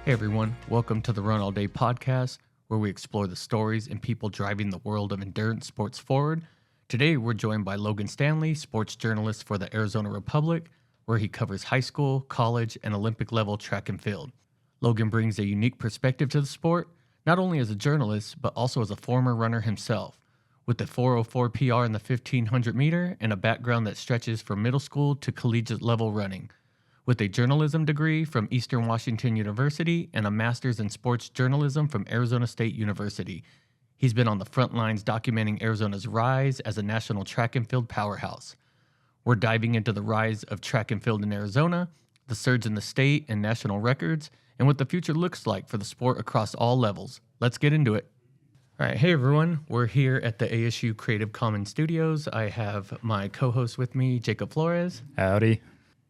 Hey everyone, welcome to the Run All Day podcast, where we explore the stories and people driving the world of endurance sports forward. Today we're joined by Logan Stanley, sports journalist for the Arizona Republic, where he covers high school, college, and Olympic level track and field. Logan brings a unique perspective to the sport, not only as a journalist, but also as a former runner himself. With a 4:04 PR in the 1500 meter and a background that stretches from middle school to collegiate level running. With a journalism degree from Eastern Washington University and a master's in sports journalism from Arizona State University. He's been on the front lines documenting Arizona's rise as a national track and field powerhouse. We're diving into the rise of track and field in Arizona, the surge in the state and national records, and what the future looks like for the sport across all levels. Let's get into it. All right, hey everyone, we're here at the ASU Creative Commons Studios. I have my co-host with me, Jacob Flores. Howdy.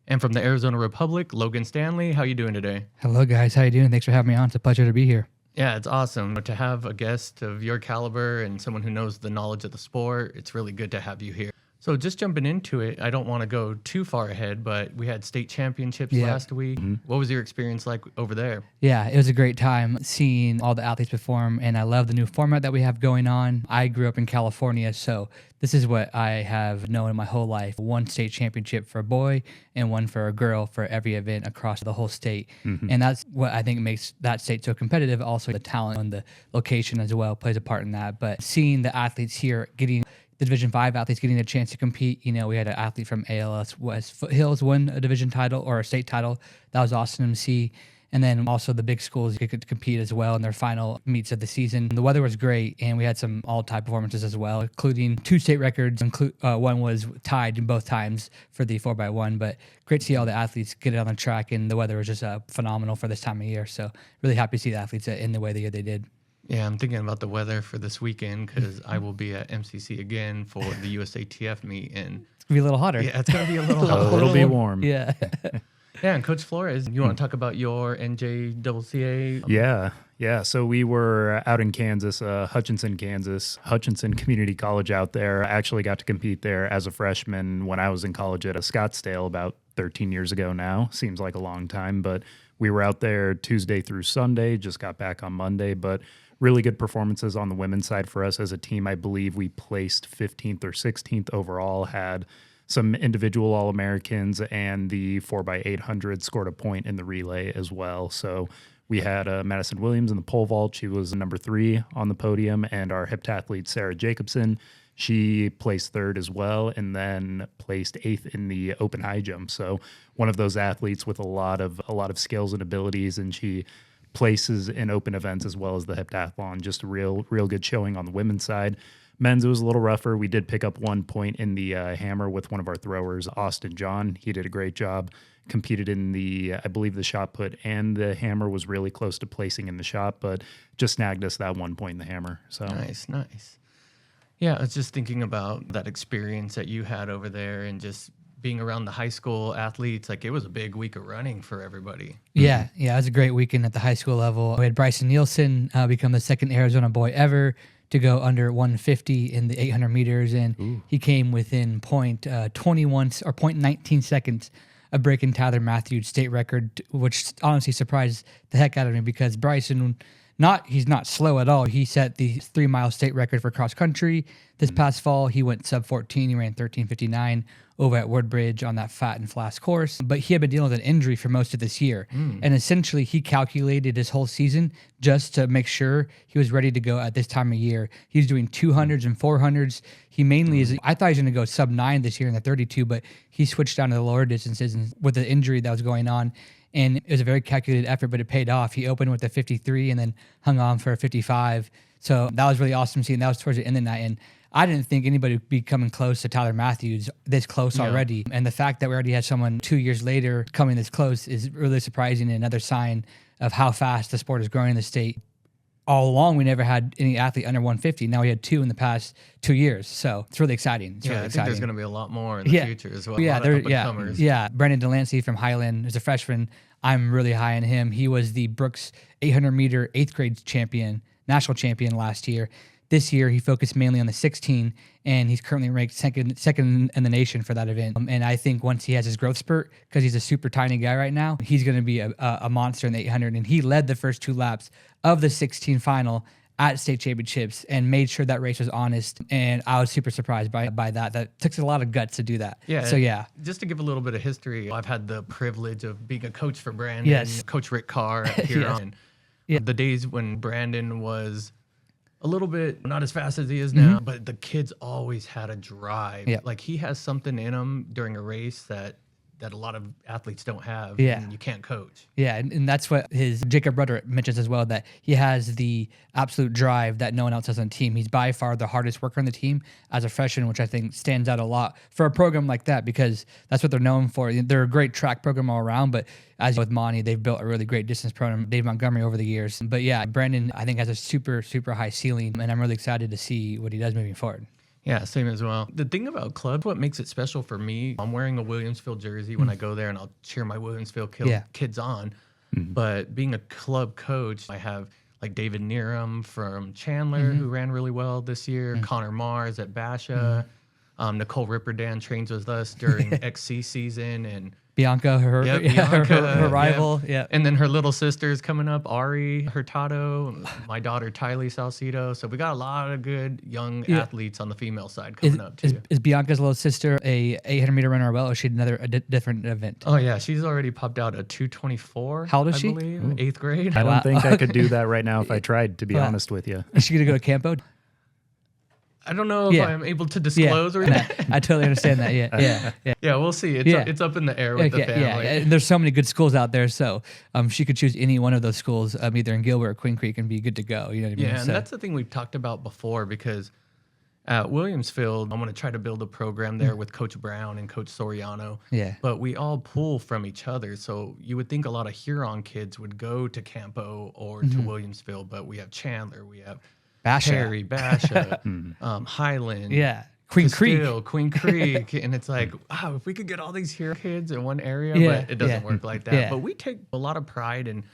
And from the Arizona Republic, Logan Stanley. How you doing today? Hello, guys. How you doing? Thanks for having me on. It's a pleasure to be here. Yeah, it's awesome to have a guest of your caliber and someone who knows the knowledge of the sport. It's really good to have you here. So just jumping into it, I don't want to go too far ahead, but we had state championships last week. Mm-hmm. What was your experience like over there? Yeah, it was a great time seeing all the athletes perform, and I love the new format that we have going on. I grew up in California, so this is what I have known my whole life. One state championship for a boy and one for a girl for every event across the whole state. Mm-hmm. And that's what I think makes that state so competitive. Also, the talent and the location as well plays a part in that. But seeing the athletes here getting the Division 5 athletes getting a chance to compete. You know, we had an athlete from ALS West Foothills win a division title or a state title. That was awesome to see. And then also the big schools could compete as well in their final meets of the season. The weather was great, and we had some all-time performances as well, including two state records. One was tied in both times for the 4x1, but great to see all the athletes get it on the track, and the weather was just phenomenal for this time of year. So really happy to see the athletes in the way they did. Yeah, I'm thinking about the weather for this weekend because I will be at MCC again for the USATF meet. And it's going to be a little hotter. Yeah, it's going to be a little hotter. It'll be warm. Yeah. Yeah, and Coach Flores, you want to talk about your NJCCA? Yeah. So we were out in Kansas, Hutchinson, Kansas, Hutchinson Community College out there. I actually got to compete there as a freshman when I was in college at Scottsdale about 13 years ago now. Seems like a long time, but we were out there Tuesday through Sunday, just got back on Monday, but really good performances on the women's side for us as a team. I believe we placed 15th or 16th overall, had some individual All-Americans, and the 4x800 scored a point in the relay as well. So we had Madison Williams in the pole vault. She was number 3 on the podium, and our heptathlete, Sarah Jacobson, she placed 3rd as well, and then placed 8th in the open high jump. So one of those athletes with a lot of skills and abilities, and she places in open events as well as the heptathlon. Just a real good showing on the women's side. Men's, it was a little rougher. We did pick up 1 point in the hammer with one of our throwers, Austin John. He did a great job. Competed in the, I believe, the shot put and the hammer, was really close to placing in the shot, but just snagged us that 1 point in the hammer. So Nice. Yeah, I was just thinking about that experience that you had over there and just being around the high school athletes. Like, it was a big week of running for everybody. Yeah, it was a great weekend at the high school level. We had Bryson Nielsen become the second Arizona boy ever to go under 150 in the 800 meters, and he came within 0.19 seconds of breaking Tyler Matthews' state record, which honestly surprised the heck out of me because Bryson, he's not slow at all. He set the 3-mile state record for cross country this past fall. He went sub 14. He ran 13:59 over at Woodbridge on that fat and flask course. But he had been dealing with an injury for most of this year. And essentially he calculated his whole season just to make sure he was ready to go at this time of year. He's doing 200s and 400s. He mainly I thought he was going to go sub 9 this year in the 32, but he switched down to the lower distances and with the injury that was going on. And it was a very calculated effort, but it paid off. He opened with a 53 and then hung on for a 55. So that was really awesome to see. And that was towards the end of the night. And I didn't think anybody would be coming close to Tyler Matthews this close already. And the fact that we already had someone 2 years later coming this close is really surprising and another sign of how fast the sport is growing in the state. All along, we never had any athlete under 150. Now we had 2 in the past 2 years. So it's really exciting. I think there's going to be a lot more in the future as well. Yeah. Brendan Delancey from Highland is a freshman. I'm really high on him. He was the Brooks 800 meter 8th grade champion, national champion last year. This year, he focused mainly on the 16, and he's currently ranked second in the nation for that event. And I think once he has his growth spurt, because he's a super tiny guy right now, he's going to be a monster in the 800. And he led the first 2 laps of the 16 final at state championships and made sure that race was honest. And I was super surprised by that. That took a lot of guts to do that. Yeah. So yeah. Just to give a little bit of history, I've had the privilege of being a coach for Brandon, Yes. Coach Rick Carr at Huron. Yeah. The days when Brandon was a little bit not as fast as he is now, but the kids always had a drive. Yeah. Like he has something in him during a race that a lot of athletes don't have. Yeah. And you can't coach. Yeah, and that's what his Jacob Rudder mentions as well, that he has the absolute drive that no one else has on the team. He's by far the hardest worker on the team as a freshman, which I think stands out a lot for a program like that, because that's what they're known for. They're a great track program all around, but as with Monty, they've built a really great distance program, Dave Montgomery, over the years. But yeah, Brandon, I think, has a super, super high ceiling, and I'm really excited to see what he does moving forward. Yeah, same as well. The thing about club, what makes it special for me, I'm wearing a Williamsville jersey when I go there, and I'll cheer my Williamsville kids on. But being a club coach, I have like David Neeram from Chandler, who ran really well this year, Connor Mars at Basha, Nicole Ripperdan trains with us during XC season, and Bianca, her rival. Yeah. And then her little sister's coming up, Ari Hurtado, my daughter, Tylee Salcido. So we got a lot of good young athletes on the female side coming up, too. Is Bianca's little sister a 800-meter runner as well, or is she a different event? Oh, yeah. She's already popped out a 224. How old is she? I believe, 8th grade. I don't think I could do that right now if I tried, to be honest with you. Is she going to go to Campo? I don't know if I'm able to disclose or not. I totally understand that. Yeah. Yeah, we'll see. It's up in the air with the family. Yeah, and there's so many good schools out there, so she could choose any one of those schools, either in Gilbert or Queen Creek, and be good to go. You know what I mean? Yeah, and that's the thing we've talked about before, because at Williamsville, I'm going to try to build a program there with Coach Brown and Coach Soriano. Yeah. But we all pull from each other. So you would think a lot of Huron kids would go to Campo or to Williamsville, but we have Chandler, we have Basha. Perry, Basha, Highland. Yeah. Queen Castile, Creek. Queen Creek. And it's like, wow, if we could get all these Huron kids in one area, but it doesn't work like that. Yeah. But we take a lot of pride in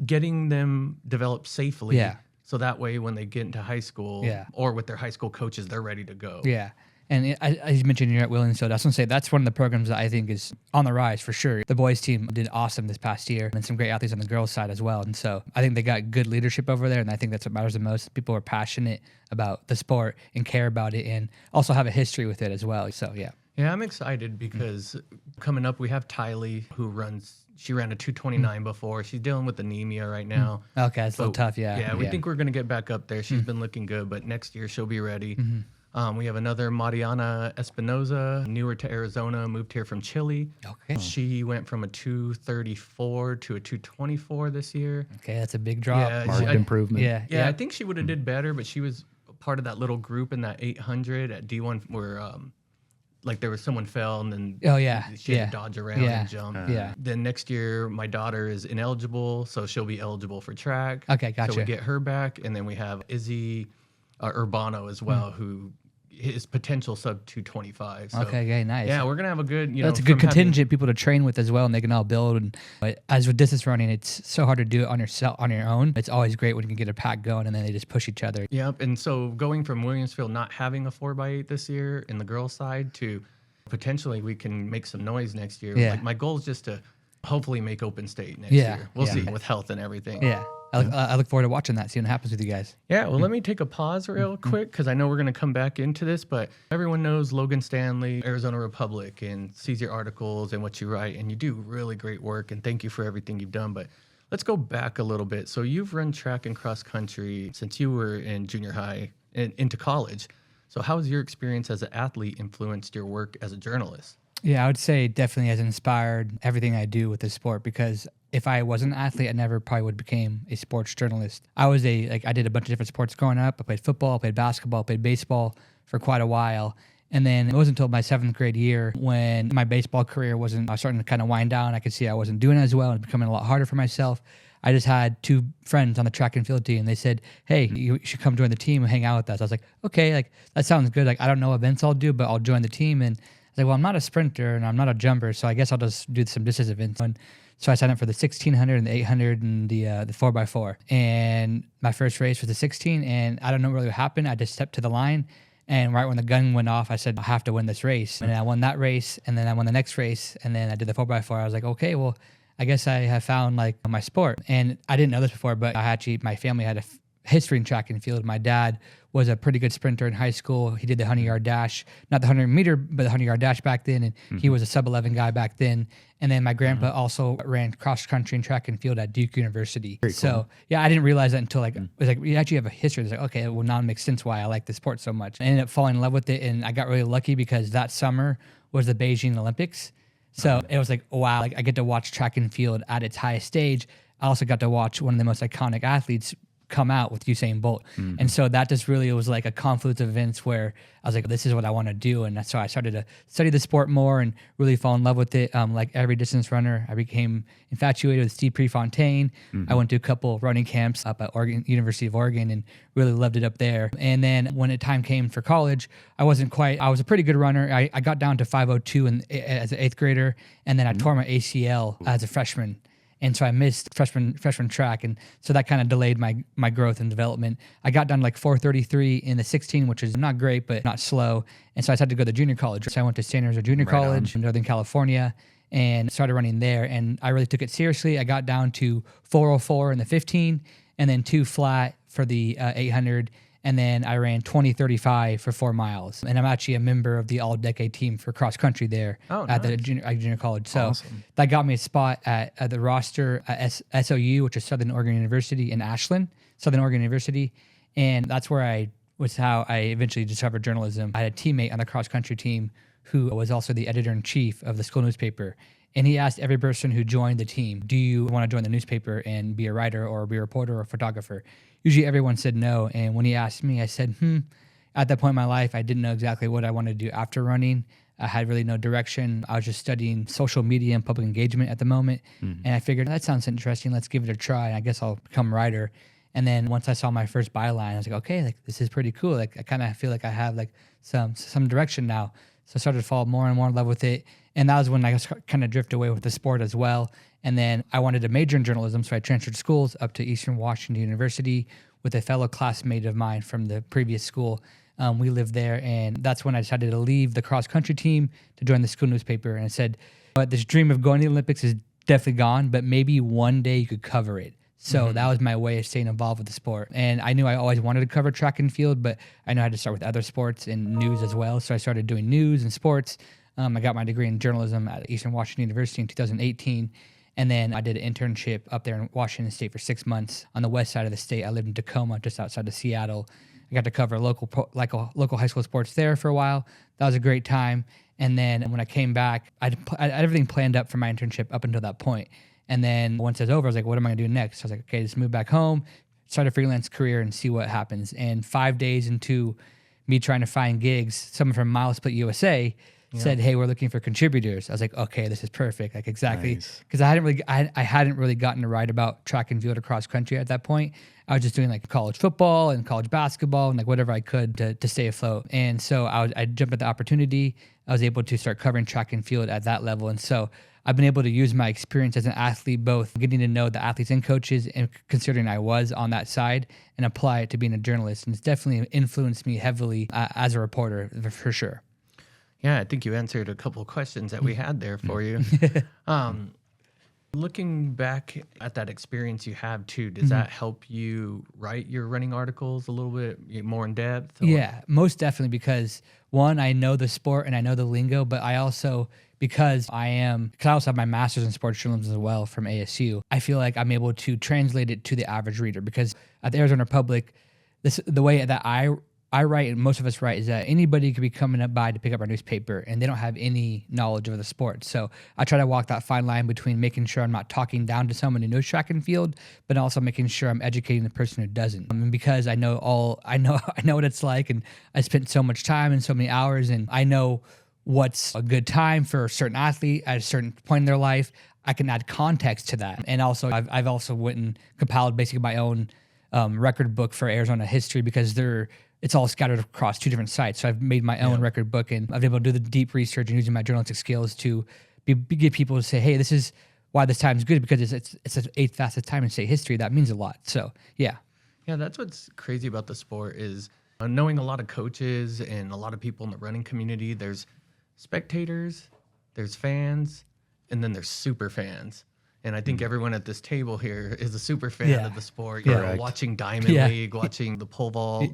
getting them developed safely. Yeah. So that way, when they get into high school or with their high school coaches, they're ready to go. Yeah. And as you mentioned, you're at Williamsville. I was going to say, that's one of the programs that I think is on the rise for sure. The boys team did awesome this past year, and some great athletes on the girls side as well. And so I think they got good leadership over there, and I think that's what matters the most. People are passionate about the sport and care about it, and also have a history with it as well. So, yeah. Yeah, I'm excited because coming up, we have Tylee, she ran a 229 before. She's dealing with anemia right now. Okay, it's a little tough, yeah. Yeah, we think we're going to get back up there. She's been looking good, but next year she'll be ready. We have another Mariana Espinoza, newer to Arizona, moved here from Chile. Okay. She went from a 234 to a 224 this year. Okay, that's a big drop. Yeah, Marked improvement. Yeah, I think she would have did better, but she was part of that little group in that 800 at D1 where like there was someone fell and then she had to dodge around and jump. Then next year, my daughter is ineligible, so she'll be eligible for track. Okay, gotcha. So we get her back, and then we have Izzy Urbano as well, who his potential sub 225. So, okay, nice. Yeah, we're gonna have a good, that's a good contingent people to train with as well, and they can all build. But as with distance running, it's so hard to do it on your own. It's always great when you can get a pack going, and then they just push each other. Yep, and so going from Williamsville not having a 4x8 this year in the girls' side to potentially we can make some noise next year. Yeah. Like my goal is just to hopefully make Open State next year. We'll see with health and everything. Yeah. I look forward to watching that, seeing what happens with you guys. Yeah, well, let me take a pause real quick because I know we're going to come back into this, but everyone knows Logan Stanley, Arizona Republic, and sees your articles and what you write, and you do really great work, and thank you for everything you've done. But let's go back a little bit. So you've run track and cross country since you were in junior high and into college. So how has your experience as an athlete influenced your work as a journalist? Yeah, I would say definitely has inspired everything I do with this sport, because if I wasn't an athlete, I never probably would have became a sports journalist. I did a bunch of different sports growing up. I played football, I played basketball, I played baseball for quite a while. And then it wasn't until my 7th grade year when my baseball career I was starting to kind of wind down. I could see I wasn't doing as well. It was becoming a lot harder for myself. I just had 2 friends on the track and field team. They said, hey, you should come join the team and hang out with us. I was like, okay, like that sounds good. Like I don't know what events I'll do, but I'll join the team. And I was like, well, I'm not a sprinter and I'm not a jumper, so I guess I'll just do some distance events. And So I signed up for the 1600 and the 800 and the 4x4. And my first race was the 16, and I don't know really what happened. I just stepped to the line, and right when the gun went off, I said, I have to win this race. And I won that race, and then I won the next race, and then I did the 4x4. I was like, okay, well, I guess I have found like my sport. And I didn't know this before, but my family had a history in track and field. My dad was a pretty good sprinter in high school. He did the 100-yard dash, not the 100-meter, but the 100-yard dash back then. And he was a sub-11 guy back then. And then my grandpa also ran cross country and track and field at Duke University. Very so cool. yeah, I didn't realize that until like, it was like, we actually have a history. It's like, okay, well now it makes sense why I like the sport so much. I ended up falling in love with it. And I got really lucky because that summer was the Beijing Olympics. So it was like, wow, like I get to watch track and field at its highest stage. I also got to watch one of the most iconic athletes come out with Usain Bolt. And so that just really was like a confluence of events where I was like, this is what I want to do. And that's so I started to study the sport more and really fall in love with it. Like every distance runner, I became infatuated with Steve Prefontaine. I went to a couple running camps up at University of Oregon and really loved it up there. And then when the time came for college, I was a pretty good runner. I got down to 5:02 as an 8th grader. And then I tore my ACL as a freshman. And so I missed freshman track. And so that kind of delayed my growth and development. I got down to like 4:33 in the 16, which is not great, but not slow. And so I decided to go to junior college. So I went to San Jose Junior College in Northern California and started running there. And I really took it seriously. I got down to 4:04 in the 15 and then 2 flat for the 800. And then I ran 20:35 for 4 miles. And I'm actually a member of the all-decade team for cross country there at the junior college. So that got me a spot at the roster at SOU, which is Southern Oregon University in Ashland, Southern Oregon University. And that's where was how I eventually discovered journalism. I had a teammate on the cross country team who was also the editor-in-chief of the school newspaper. And he asked every person who joined the team, do you want to join the newspaper and be a writer or be a reporter or a photographer? Usually everyone said no. And when he asked me, I said, At that point in my life, I didn't know exactly what I wanted to do after running. I had really no direction. I was just studying social media and public engagement at the moment. And I figured, that sounds interesting. Let's give it a try. I guess I'll become a writer. And then once I saw my first byline, I was like, okay, like this is pretty cool. Like I kind of feel like I have like some direction now. So I started to fall more and more in love with it. And that was when I kind of drift away with the sport as well. And then I wanted to major in journalism, so I transferred schools up to Eastern Washington University with a fellow classmate of mine from the previous school. We lived there, and that's when I decided to leave the cross-country team to join the school newspaper. And I said, but this dream of going to the Olympics is definitely gone, but maybe one day you could cover it. So that was my way of staying involved with the sport. And I knew I always wanted to cover track and field, but I knew I had to start with other sports and news as well. So I started doing news and sports. I got my degree in journalism at Eastern Washington University in 2018. And then I did an internship up there in Washington State for 6 months on the west side of the state. I lived in Tacoma, just outside of Seattle. I got to cover local high school sports there for a while. That was a great time. And then when I came back, I had everything planned up for my internship up until that point. And then once it was over, I was like, what am I going to do next? So I was like, okay, just move back home, start a freelance career and see what happens. And 5 days into me trying to find gigs, someone from Mile Split USA said, hey, we're looking for contributors. I was like, okay, this is perfect. Like exactly. Because I hadn't really gotten to write about track and field or cross country at that point. I was just doing like college football and college basketball and like whatever I could to stay afloat. And so I jumped at the opportunity. I was able to start covering track and field at that level. And so I've been able to use my experience as an athlete, both getting to know the athletes and coaches and considering I was on that side, and apply it to being a journalist. And it's definitely influenced me heavily as a reporter for sure. Yeah, I think you answered a couple of questions that we had there for you. Looking back at that experience you have too, does that help you write your running articles a little bit more in depth? Or? Yeah, most definitely, because one, I know the sport and I know the lingo, but I also, because I also have my master's in sports journalism as well from ASU, I feel like I'm able to translate it to the average reader, because at the Arizona Republic, the way that I write, and most of us write, is that anybody could be coming up by to pick up our newspaper and they don't have any knowledge of the sport. So I try to walk that fine line between making sure I'm not talking down to someone who knows track and field, but also making sure I'm educating the person who doesn't. And because I know what it's like, and I spent so much time and so many hours, and I know what's a good time for a certain athlete at a certain point in their life, I can add context to that. And also I've also went and compiled basically my own record book for Arizona history, because it's all scattered across 2 different sites. So I've made my own record book, and I've been able to do the deep research and using my journalistic skills to get people to say, hey, this is why this time is good because it's the 8th fastest time in state history. That means a lot. So yeah. Yeah, that's what's crazy about the sport is knowing a lot of coaches and a lot of people in the running community. There's spectators, there's fans, and then there's super fans. And I think everyone at this table here is a super fan of the sport. You know, watching Diamond League, watching the pole vault.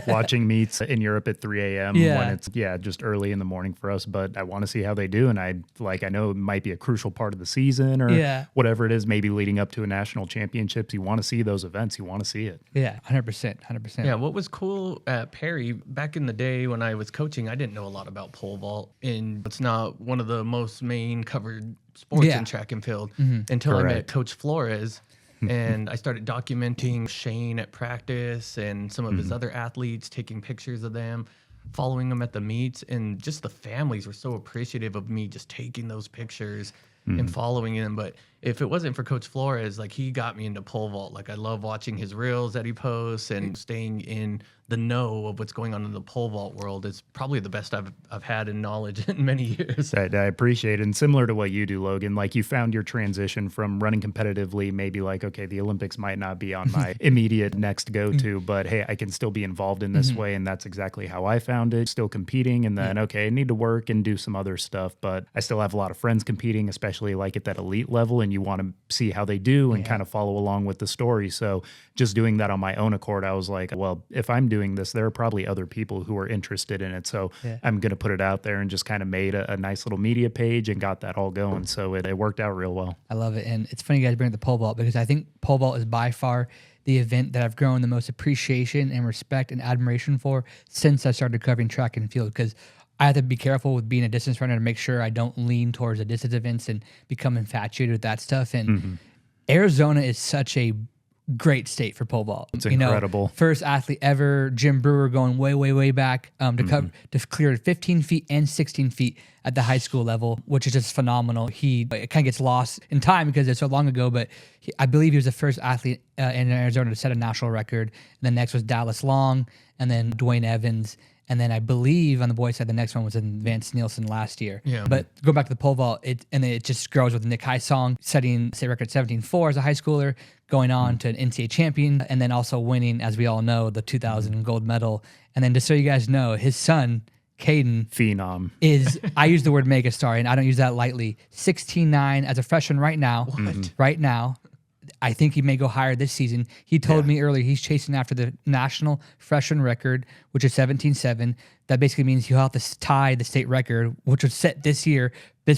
Watching meets in Europe at 3 a.m. when it's just early in the morning for us. But I want to see how they do, and I know it might be a crucial part of the season or whatever it is. Maybe leading up to a national championships, you want to see those events. You want to see it. Yeah, 100%. Yeah, what was cool at Perry back in the day when I was coaching, I didn't know a lot about pole vault, and it's not one of the most main covered sports in track and field until I met Coach Flores. And I started documenting Shane at practice and some of his other athletes, taking pictures of them, following them at the meets. And just the families were so appreciative of me just taking those pictures and following them. But if it wasn't for Coach Flores, like, he got me into pole vault. Like, I love watching his reels that he posts and staying in the know of what's going on in the pole vault world. Is probably the best I've had in knowledge in many years. I appreciate it. And similar to what you do, Logan, like, you found your transition from running competitively, maybe like, okay, the Olympics might not be on my immediate next go-to, but hey, I can still be involved in this way. And that's exactly how I found it. Still competing. And then, okay, I need to work and do some other stuff, but I still have a lot of friends competing, especially like at that elite level. And you want to see how they do and kind of follow along with the story. So just doing that on my own accord, I was like, well, if I'm doing this, there are probably other people who are interested in it. So I'm going to put it out there, and just kind of made a nice little media page and got that all going. So it worked out real well. I love it. And it's funny you guys bring up the pole vault, because I think pole vault is by far the event that I've grown the most appreciation and respect and admiration for since I started covering track and field, because I have to be careful with being a distance runner to make sure I don't lean towards the distance events and become infatuated with that stuff. And Arizona is such a great state for pole vault. It's incredible. First athlete ever, Jim Brewer, going way back to clear 15 feet and 16 feet at the high school level, which is just phenomenal. It kind of gets lost in time because it's so long ago, but I believe he was the first athlete in Arizona to set a national record. And the next was Dallas Long, and then Dwayne Evans. And then I believe on the boys' side, the next one was in Vance Nielsen last year. Yeah. But go back to the pole vault, it just grows with Nick Highsong setting state record 17.4 as a high schooler, going on to an NCAA champion, and then also winning, as we all know, the 2000 gold medal. And then just so you guys know, his son, Caden, phenom, is, I use the word megastar, and I don't use that lightly, 16.9 as a freshman right now. What? Right now. I think he may go higher this season. He told me earlier he's chasing after the national freshman record, which is 17.7. That basically means he'll have to tie the state record, which was set this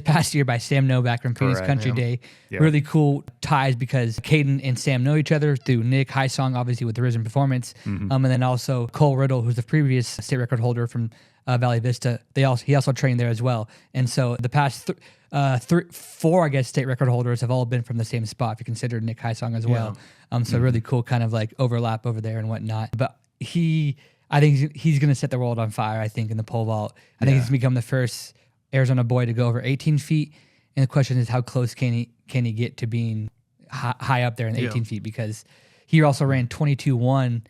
past year by Sam Novak from Phoenix Country Day. Yeah. Really cool ties, because Caden and Sam know each other through Nick Highsong, obviously with the Risen Performance, and then also Cole Riddle, who's the previous state record holder from Valley Vista. He also trained there as well. And so the past four, I guess, state record holders have all been from the same spot, if you consider Nick Highsong as well. So really cool kind of like overlap over there and whatnot. But I think he's going to set the world on fire, I think, in the pole vault. I think he's going to become the first Arizona boy to go over 18 feet. And the question is, how close can he get to being high up there in the 18 feet? Because he also ran 22-1.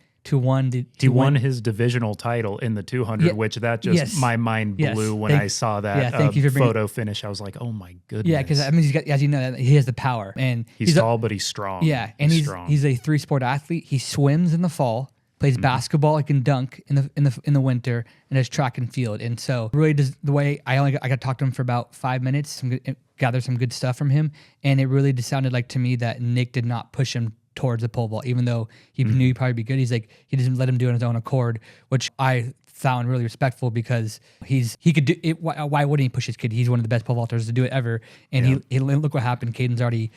He won his divisional title in the 200, which that just my mind blew when I saw that photo finish. I was like, oh my goodness. Yeah, because I mean, as you know, he has the power, and he's tall, but he's strong. Yeah, and he's a 3-sport athlete. He swims in the fall, plays basketball, he can dunk in the winter, and does track and field. And so really does the way I got to talk to him for about 5 minutes, gather some good stuff from him, and it really just sounded like to me that Nick did not push him towards the pole vault, even though he knew he'd probably be good. He's like, he doesn't let him do it on his own accord, which I found really respectful, because he could do it. Why wouldn't he push his kid? He's one of the best pole vaulters to do it ever. And he look what happened. Caden's already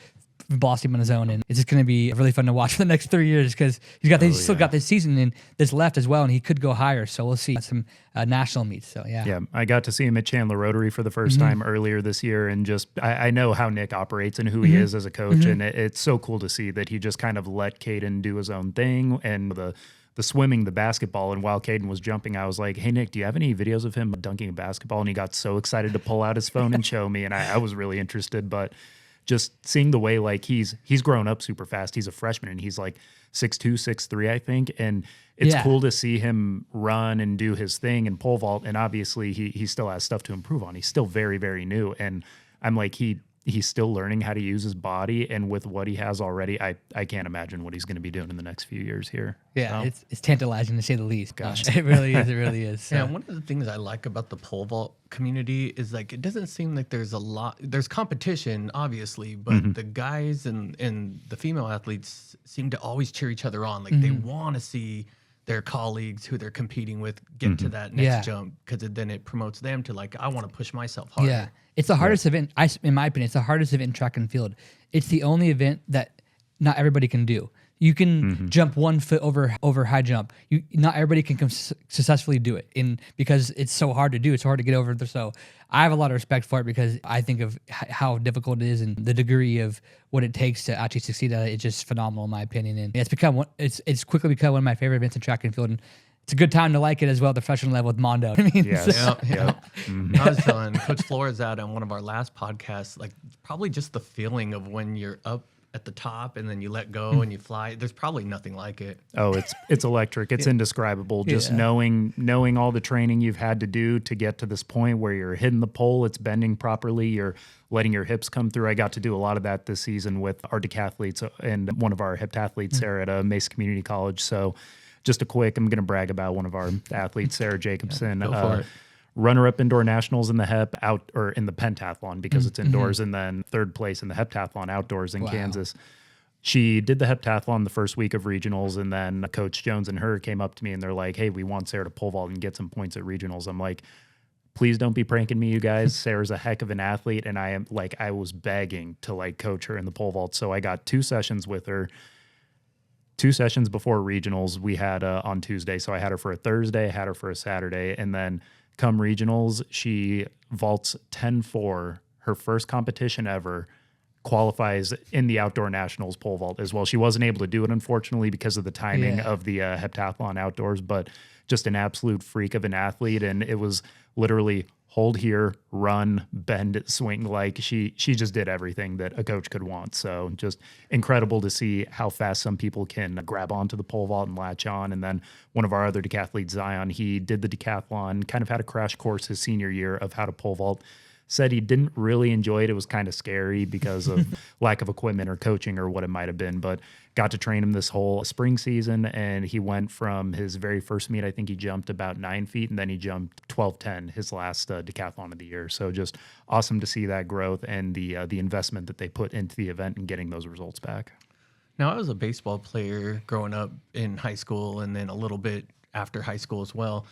bossed him on his own, and it's just going to be really fun to watch for the next 3 years, because he's still got this season and this left as well, and he could go higher. So we'll see some national meets. So yeah, I got to see him at Chandler Rotary for the first time earlier this year, and just I know how Nick operates and who he is as a coach, and it's so cool to see that he just kind of let Caden do his own thing, and the swimming, the basketball. And while Caden was jumping, I was like, hey, Nick, do you have any videos of him dunking a basketball? And he got so excited to pull out his phone and show me, and I was really interested. But just seeing the way, like, he's grown up super fast. He's a freshman, and he's like 6'2", 6'3", I think. And it's cool to see him run and do his thing in pole vault. And obviously he still has stuff to improve on. He's still very, very new. And I'm like, he he's still learning how to use his body. And with what he has already, I can't imagine what he's going to be doing in the next few years here. Yeah, So, it's tantalizing to say the least. Gosh. It really is. It really is. So. Yeah, one of the things I like about the pole vault community is like it doesn't seem like there's competition, obviously, but the guys and the female athletes seem to always cheer each other on. Like they want to see their colleagues who they're competing with get to that next jump, because then it promotes them to like, I want to push myself harder. Yeah, it's the hardest event. In my opinion, it's the hardest event in track and field. It's the only event that not everybody can do. You can jump 1 foot over high jump. Not everybody can successfully do it, because it's so hard to do. It's so hard to get over. So I have a lot of respect for it, because I think of how difficult it is and the degree of what it takes to actually succeed at it. It's just phenomenal, in my opinion. And it's quickly become one of my favorite events in track and field. And it's a good time to like it as well at the professional level with Mondo. I mean, yes. I was telling Coach Flores that on one of our last podcasts, like probably just the feeling of when you're up at the top and then you let go and you fly. There's probably nothing like it. Oh, it's electric. It's indescribable. Just knowing all the training you've had to do to get to this point where you're hitting the pole, it's bending properly, you're letting your hips come through. I got to do a lot of that this season with our decathletes and one of our heptathletes, Sarah, at Mesa Community College. So just I'm going to brag about one of our athletes, Sarah Jacobson. Go for it. Runner-up indoor nationals in the in the pentathlon, because it's indoors, and then third place in the heptathlon outdoors in Kansas. She did the heptathlon the first week of regionals, and then Coach Jones and her came up to me and they're like, hey, we want Sarah to pole vault and get some points at regionals. I'm like, please don't be pranking me, you guys. Sarah's a heck of an athlete, and I was begging to like coach her in the pole vault. So I got 2 sessions with her. 2 sessions before regionals we had on Tuesday. So I had her for a Thursday, I had her for a Saturday, and then come regionals, she vaults 10-4, her first competition ever, qualifies in the outdoor nationals pole vault as well. She wasn't able to do it, unfortunately, because of the timing of the heptathlon outdoors, but just an absolute freak of an athlete. And it was literally hold here, run, bend, swing. Like she just did everything that a coach could want. So just incredible to see how fast some people can grab onto the pole vault and latch on. And then one of our other decathletes, Zion, he did the decathlon, kind of had a crash course his senior year of how to pole vault. Said he didn't really enjoy it. It was kind of scary because of lack of equipment or coaching or what it might have been, but got to train him this whole spring season. And he went from his very first meet, I think he jumped about 9 feet, and then he jumped 12:10 his last decathlon of the year. So just awesome to see that growth and the investment that they put into the event and getting those results back. Now, I was a baseball player growing up in high school and then a little bit after high school as well.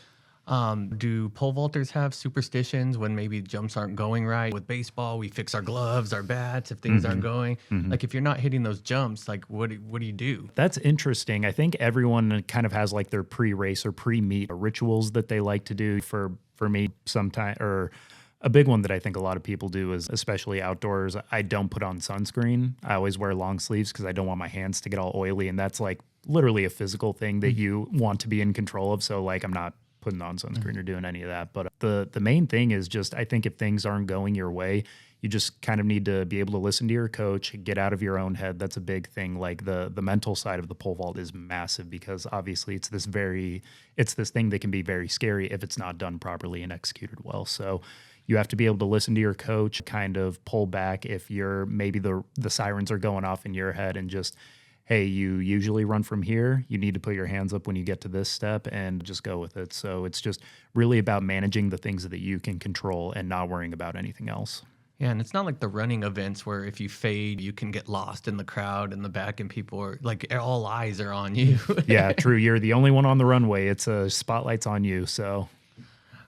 Do pole vaulters have superstitions when maybe jumps aren't going right? With baseball, we fix our gloves, our bats if things aren't going. Like if you're not hitting those jumps, like what do you do? That's interesting. I think everyone kind of has like their pre-race or pre-meet rituals that they like to do. For me, sometime or a big one that I think a lot of people do is, especially outdoors, I don't put on sunscreen. I always wear long sleeves because I don't want my hands to get all oily, and that's like literally a physical thing that you want to be in control of. So like I'm not putting on sunscreen or doing any of that. But the main thing is just, I think if things aren't going your way, you just kind of need to be able to listen to your coach, get out of your own head. That's a big thing. Like the mental side of the pole vault is massive, because obviously it's this thing that can be very scary if it's not done properly and executed well. So you have to be able to listen to your coach, kind of pull back if maybe the sirens are going off in your head, and just, hey, you usually run from here. You need to put your hands up when you get to this step, and just go with it. So it's just really about managing the things that you can control and not worrying about anything else. Yeah, and it's not like the running events where if you fade, you can get lost in the crowd in the back and people are like, all eyes are on you. Yeah, true. You're the only one on the runway. It's a spotlight's on you. So.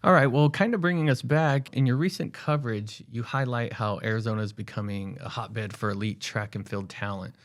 All right, well, kind of bringing us back, in your recent coverage, you highlight how Arizona is becoming a hotbed for elite track and field talent.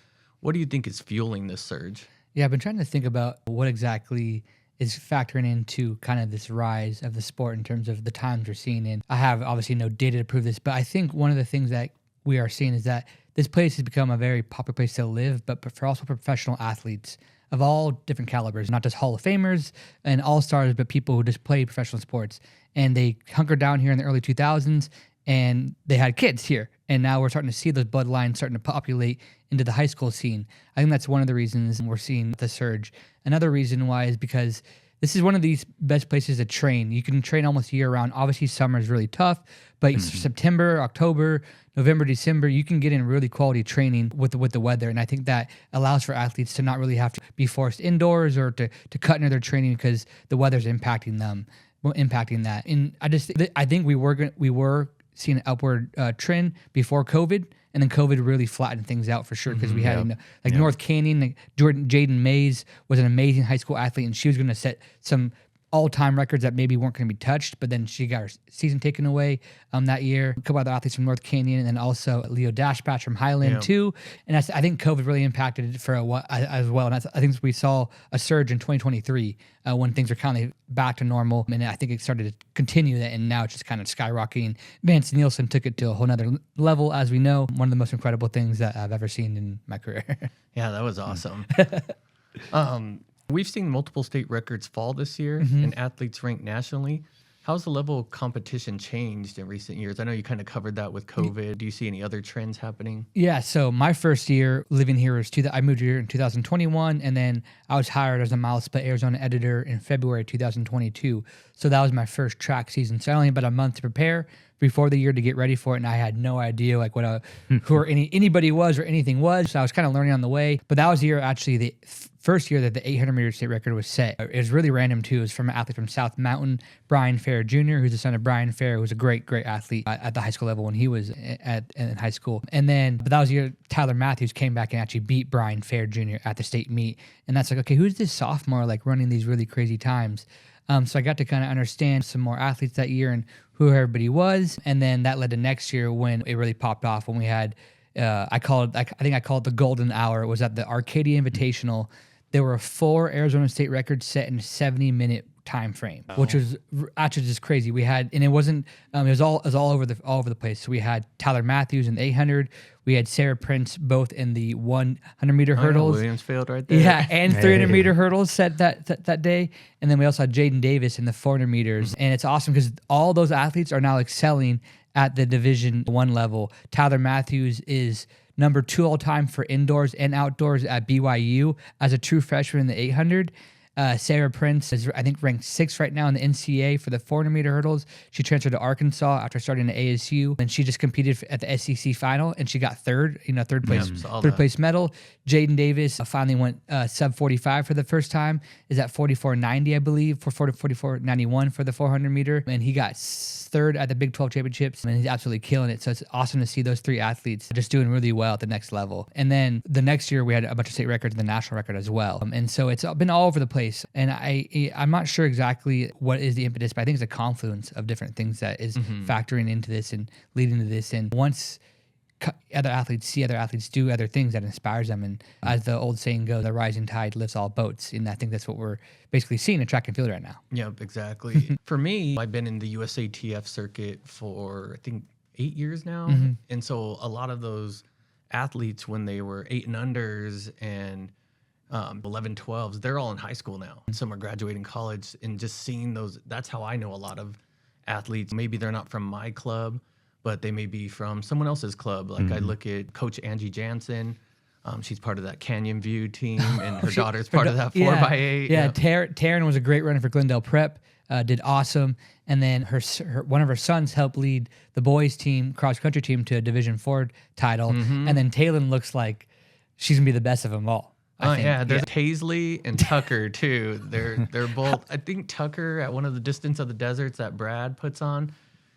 What do you think is fueling this surge? Yeah, I've been trying to think about what exactly is factoring into kind of this rise of the sport in terms of the times we're seeing. And I have obviously no data to prove this, but I think one of the things that we are seeing is that this place has become a very popular place to live, but for also professional athletes of all different calibers, not just Hall of Famers and all-stars, but people who just play professional sports. And they hunkered down here in the early 2000s, and they had kids here. And now we're starting to see those bloodlines starting to populate into the high school scene. I think that's one of the reasons we're seeing the surge. Another reason why is because this is one of these best places to train. You can train almost year round. Obviously, summer is really tough, but September, October, November, December, you can get in really quality training with the weather. And I think that allows for athletes to not really have to be forced indoors or to cut into their training because the weather's impacting them, impacting that. And I think we were seeing an upward trend before COVID. And then COVID really flattened things out for sure because we had North Canyon, like Jaden Mays was an amazing high school athlete, and she was going to set some all-time records that maybe weren't going to be touched, but then she got her season taken away that year. A couple other athletes from North Canyon, and then also Leo Dashpatch from Highland too. And I think COVID really impacted it for a while as well. And I think we saw a surge in 2023 when things are kind of back to normal. And I think it started to continue that, and now it's just kind of skyrocketing. Vance Nielsen took it to a whole nother level, as we know. One of the most incredible things that I've ever seen in my career. Yeah, that was awesome. We've seen multiple state records fall this year and athletes ranked nationally. How's the level of competition changed in recent years? I know you kind of covered that with COVID. Do you see any other trends happening? Yeah, so my first year living here was I moved here in 2021, and then I was hired as a Mile Split Arizona editor in February 2022. So that was my first track season. So I only had about a month to prepare before the year to get ready for it, and I had no idea like what anybody was or anything was. So I was kind of learning on the way. But that was the year, actually, the first year that the 800-meter state record was set. It was really random too. It was from an athlete from South Mountain, Brian Fair Jr., who's the son of Brian Fair, who was a great athlete at the high school level when he was in high school. And then, but that was the year Tyler Matthews came back and actually beat Brian Fair Jr. at the state meet. And that's like, okay, who's this sophomore like running these really crazy times? So I got to kind of understand some more athletes that year and who everybody was. And then that led to next year when it really popped off, when we had, I think I called it the golden hour. It was at the Arcadia Invitational. There were 4 Arizona state records set in a 70-minute time frame, which was actually just crazy. We had, and it wasn't, it was all over the place. So we had Tyler Matthews in the 800. We had Sarah Prince both in the 100-meter hurdles. Williamsfield right there. Yeah, and 300-meter hurdles set that day. And then we also had Jaden Davis in the 400 meters. And it's awesome because all those athletes are now excelling at the Division I level. Tyler Matthews is number 2 all time for indoors and outdoors at BYU as a true freshman in the 800. Sarah Prince is, I think, ranked 6th right now in the NCAA for the 400-meter hurdles. She transferred to Arkansas after starting at ASU, and she just competed at the SEC final, and she got third place medal. Jaden Davis finally went sub 45 for the first time. Is at 44.90, I believe, for 44.91 for the 400 meter, and he got third at the Big 12 championships, and he's absolutely killing it. So it's awesome to see those 3 athletes just doing really well at the next level. And then the next year we had a bunch of state records and the national record as well. And so it's been all over the place. And I'm not sure exactly what is the impetus, but I think it's a confluence of different things that is factoring into this and leading to this. And once other athletes see other athletes do other things, that inspires them. And as the old saying goes, the rising tide lifts all boats. And I think that's what we're basically seeing in track and field right now. Yep, exactly. For me, I've been in the USATF circuit for, I think, 8 years now. And so a lot of those athletes, when they were 8 and unders and 11, 12s, they're all in high school now. Some are graduating college, and just seeing those, that's how I know a lot of athletes. Maybe they're not from my club, but they may be from someone else's club. Like I look at Coach Angie Jansen. She's part of that Canyon View team, and her daughter's part of that 4x8. Yeah, Taryn was a great runner for Glendale Prep, did awesome. And then one of her sons helped lead the boys team, cross country team, to a Division IV title. And then Taylon looks like she's gonna be the best of them all. There's Paisley and Tucker too. They're both. I think Tucker at one of the Distance of the Deserts that Brad puts on,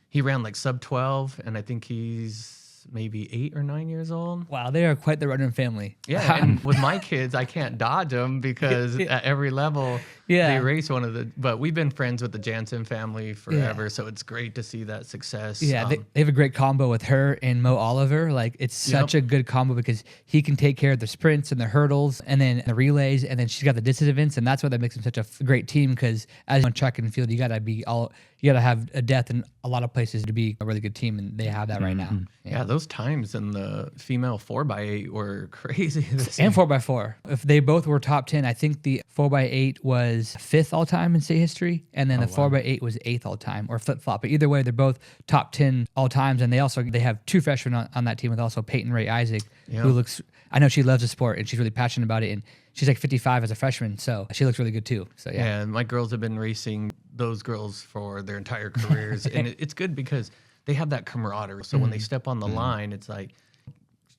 he ran like sub 12, and I think he's maybe 8 or 9 years old. Wow, they are quite the running family. Yeah, and with my kids, I can't dodge them because at every level they race one of the. But we've been friends with the Jansen family forever, so it's great to see that success. Yeah, they have a great combo with her and Mo Oliver. Like, it's such a good combo because he can take care of the sprints and the hurdles and then the relays, and then she's got the distance events, and that's what makes them such a great team. Because as on track and field, you gotta have a depth in a lot of places to be a really good team, and they have that right now. Yeah, those times in the female 4x8 were crazy. And 4x4. If they both were top 10, I think the 4x8 was 5th all time in state history, and then the 4x8 was 8th all time, or flip flop. But either way, they're both top 10 all times, and they have 2 freshmen on that team with also Peyton Ray Isaac, who looks. I know she loves the sport and she's really passionate about it, and she's like 55 as a freshman, so she looks really good too. So yeah. Yeah, and my girls have been racing those girls for their entire careers, and it's good because they have that camaraderie. So when they step on the line, it's like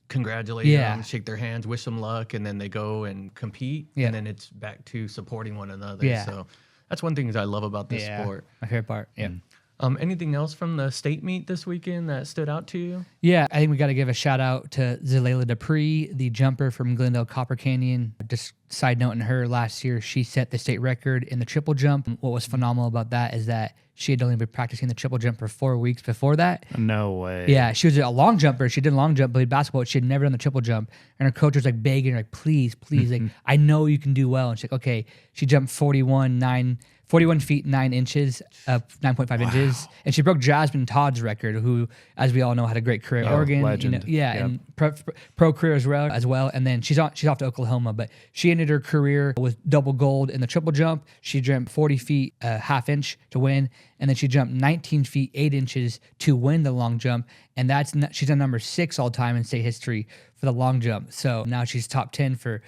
congratulate them, shake their hands, wish them luck, and then they go and compete, and then it's back to supporting one another. Yeah. So that's one thing I love about this sport. My favorite part. Yeah. Anything else from the state meet this weekend that stood out to you? Yeah, I think we got to give a shout out to Zalela Dupree, the jumper from Glendale Copper Canyon. Just side note in her last year, she set the state record in the triple jump. What was phenomenal about that is that she had only been practicing the triple jump for 4 weeks before that. No way. Yeah, she was a long jumper. She did long jump, played basketball. She had never done the triple jump. And her coach was like begging her, like, please, like, I know you can do well. And she's like, okay. She jumped 41 feet 9 inches, 9.5 inches, and she broke Jasmine Todd's record, who, as we all know, had a great career at Oregon. Legend. And pro career as well. And then she's off to Oklahoma, but she ended her career with double gold in the triple jump. She jumped 40 feet half inch to win, and then she jumped 19 feet 8 inches to win the long jump. And she's done number 6 all time in state history for the long jump. So now she's top 10 for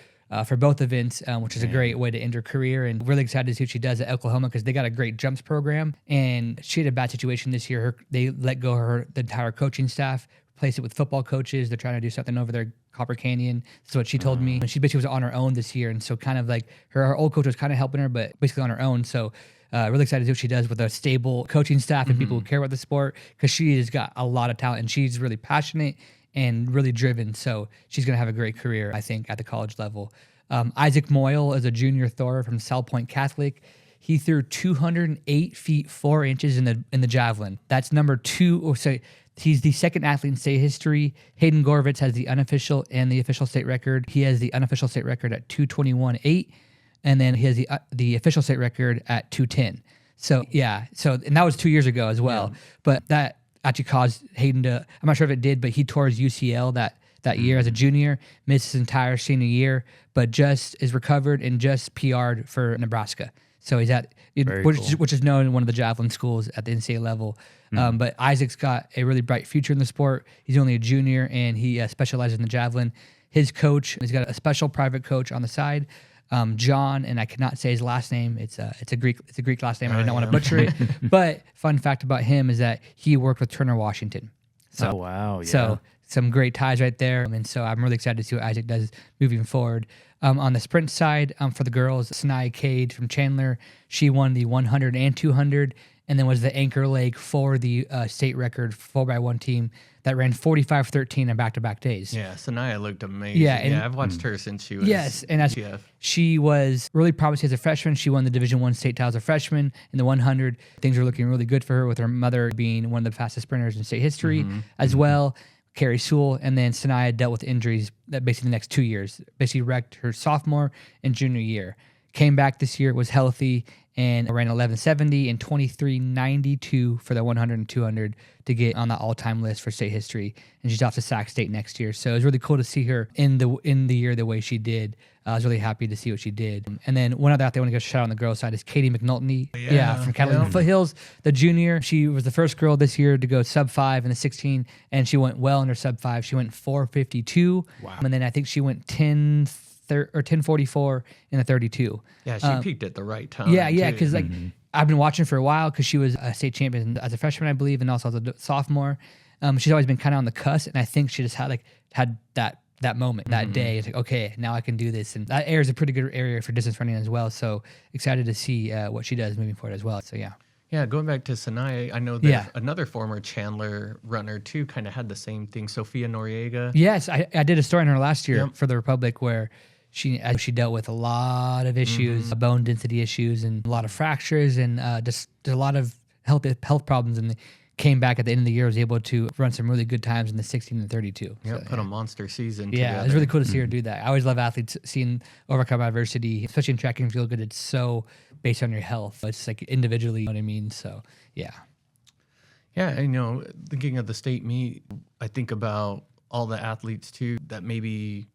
both events, which is a great way to end her career. And really excited to see what she does at Oklahoma because they got a great jumps program. And she had a bad situation this year. They let go of the entire coaching staff, replaced it with football coaches. They're trying to do something over there at Copper Canyon. That's what she told me. And she basically was on her own this year. And so kind of like her old coach was kind of helping her, but basically on her own. So really excited to see what she does with a stable coaching staff and people who care about the sport because she has got a lot of talent and she's really passionate and really driven. So she's going to have a great career, I think, at the college level. Isaac Moyle is a junior thrower from South Point Catholic. He threw 208 feet 4 inches in the javelin. That's number 2. So he's the second athlete in state history. Hayden Gorovitz has the unofficial and the official state record. He has the unofficial state record at 221.8, and then he has the official state record at 210. So yeah, and that was 2 years ago as well. Yeah. But that actually caused Hayden to, I'm not sure if it did, but he tore his UCL that year as a junior, missed his entire senior year, but just is recovered and just PR'd for Nebraska. So he's which is known in one of the javelin schools at the NCAA level. But Isaac's got a really bright future in the sport. He's only a junior and he specializes in the javelin. His coach, he's got a special private coach on the side, John, and I cannot say his last name. It's a Greek last name. I don't want to butcher it. But fun fact about him is that he worked with Turner Washington. So, oh wow! Yeah. So some great ties right there. And so I'm really excited to see what Isaac does moving forward. On the sprint side, for the girls, Sanaya Cade from Chandler, she won the 100 and 200, and then was the anchor leg for the state record 4x1 team that ran 45-13 in back-to-back days. Yeah, Sanaya looked amazing. Yeah, I've watched her since she was she was really promising as a freshman. She won the Division I state title as a freshman in the 100. Things were looking really good for her with her mother being one of the fastest sprinters in state history as well. Carrie Sewell, and then Sanaya dealt with injuries that basically the next 2 years. Basically wrecked her sophomore and junior year. Came back this year, was healthy, and ran 1170 and 2392 for the 100 and 200 to get on the all-time list for state history. And she's off to Sac State next year. So it was really cool to see her in the year the way she did. I was really happy to see what she did. And then one other athlete I want to give a shout out on the girls' side is Katie McNulty. From Catalina Foothills, the junior. She was the first girl this year to go sub-5 in the 16, and she went well in her sub-5. She went 452. Wow. And then I think she went 1044 in the 32. Yeah, she peaked at the right time. Yeah, because I've been watching for a while because she was a state champion as a freshman, I believe, and also as a sophomore. She's always been kind of on the cusp, and I think she just had that moment, that day. It's like, okay, now I can do this. And that area is a pretty good area for distance running as well. So excited to see what she does moving forward as well. So yeah. Yeah, going back to Sanaya, I know that another former Chandler runner too kind of had the same thing, Sophia Noriega. Yes, I did a story on her last year for the Republic where she dealt with a lot of issues, bone density issues, and a lot of fractures, and just a lot of health problems. And came back at the end of the year, was able to run some really good times in the 16 and 32. Yeah, put a monster season together. Yeah, it was really cool to see her do that. I always love athletes seeing overcome adversity, especially in track and field, because it's so based on your health. It's like individually, you know what I mean? So, yeah. Yeah, and, thinking of the state meet, I think about all the athletes too that maybe...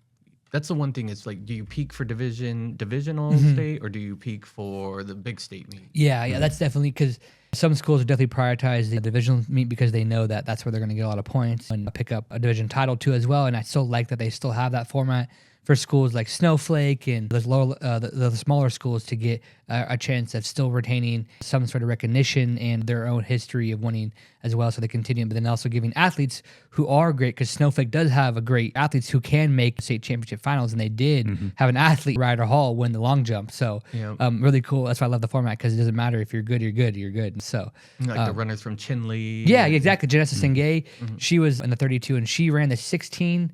That's the one thing. It's like, do you peak for divisional state, or do you peak for the big state meet? Yeah, that's definitely because some schools would definitely prioritize the divisional meet because they know that that's where they're going to get a lot of points and pick up a division title too as well. And I still like that they still have that format for schools like Snowflake and the smaller schools to get a chance of still retaining some sort of recognition and their own history of winning as well, so they continue. But then also giving athletes who are great, because Snowflake does have a great athletes who can make state championship finals, and they did have an athlete, Ryder Hall, win the long jump. So really cool. That's why I love the format, because it doesn't matter if you're good, you're good, you're good. So like the runners from Chinley. Yeah, exactly. Janessa Sengay, she was in the 32, and she ran the 16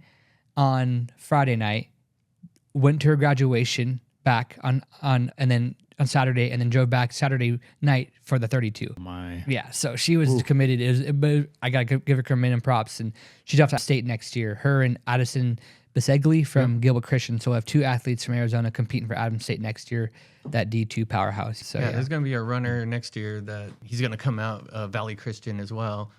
on Friday night, went to her graduation back on and then on Saturday, and then drove back Saturday night for the 32. Yeah, so she was committed. But I gotta give her credit and props, and she's off to state next year. Her and Addison Bisegli from Gilbert Christian. So we'll have two athletes from Arizona competing for Adams State next year, that D2 powerhouse. So there's gonna be a runner next year that he's gonna come out Valley Christian as well.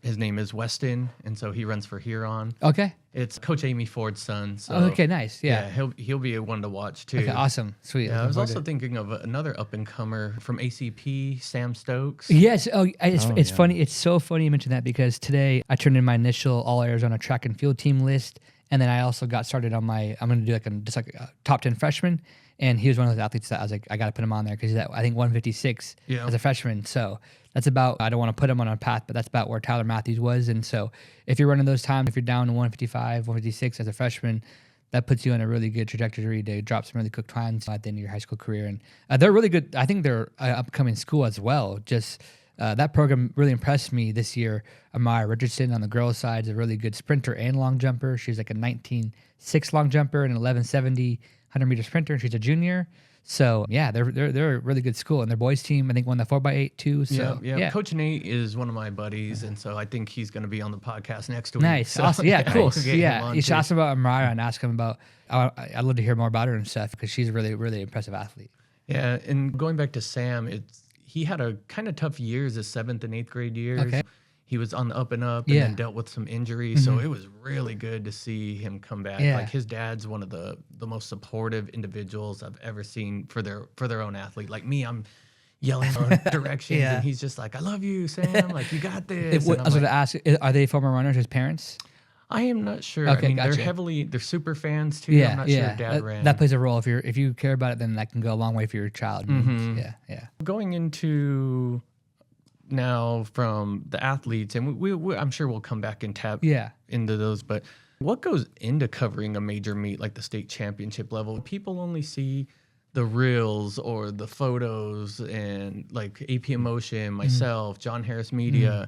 His name is Weston, and so he runs for Huron. Okay. It's Coach Amy Ford's son. So okay, nice. Yeah. He'll be a one to watch too. Okay, awesome. Sweet. Yeah, I was also thinking of another up and comer from ACP, Sam Stokes. Yes. It's funny. It's so funny you mentioned that, because today I turned in my initial All Arizona track and field team list, and then I also got started on I'm going to do a top 10 freshman. And he was one of those athletes that I was like, I got to put him on there, because he's at, I think, 156 as a freshman. So that's about, I don't want to put him on a path, but that's about where Tyler Matthews was. And so if you're running those times, if you're down to 155, 156 as a freshman, that puts you on a really good trajectory to drop some really quick times at the end of your high school career. And they're really good. I think they're upcoming school as well. Just that program really impressed me this year. Amaya Richardson on the girls' side is a really good sprinter and long jumper. She's like a 19.6 long jumper and an 11.70 100-meter sprinter, and she's a junior. So yeah, they're a really good school, and their boys team I think won the 4x8 too. So yeah. Coach Nate is one of my buddies, and so I think he's going to be on the podcast next week. Nice, so, awesome, yeah, cool. Yeah, You should ask him about Mariah and ask him about. I'd love to hear more about her and stuff, because she's a really, really impressive athlete. Yeah, and going back to Sam, he had a kind of tough years, his 7th and 8th grade years. Okay. He was on the up and up, and then dealt with some injuries. So it was really good to see him come back. Yeah. Like, his dad's one of the most supportive individuals I've ever seen for their own athlete. Like me, I'm yelling on directions, and he's just like, "I love you, Sam. Like, you got this." I was going to ask, are they former runners, his parents? I am not sure. Okay, I mean, gotcha. they're super fans too. I'm not sure if Dad ran. That plays a role. If you care about it, then that can go a long way for your child. Yeah. Going into now from the athletes, and we I'm sure we'll come back and tap into those, but what goes into covering a major meet like the state championship level? People only see the reels or the photos, and like AP Emotion, myself, John Harris Media,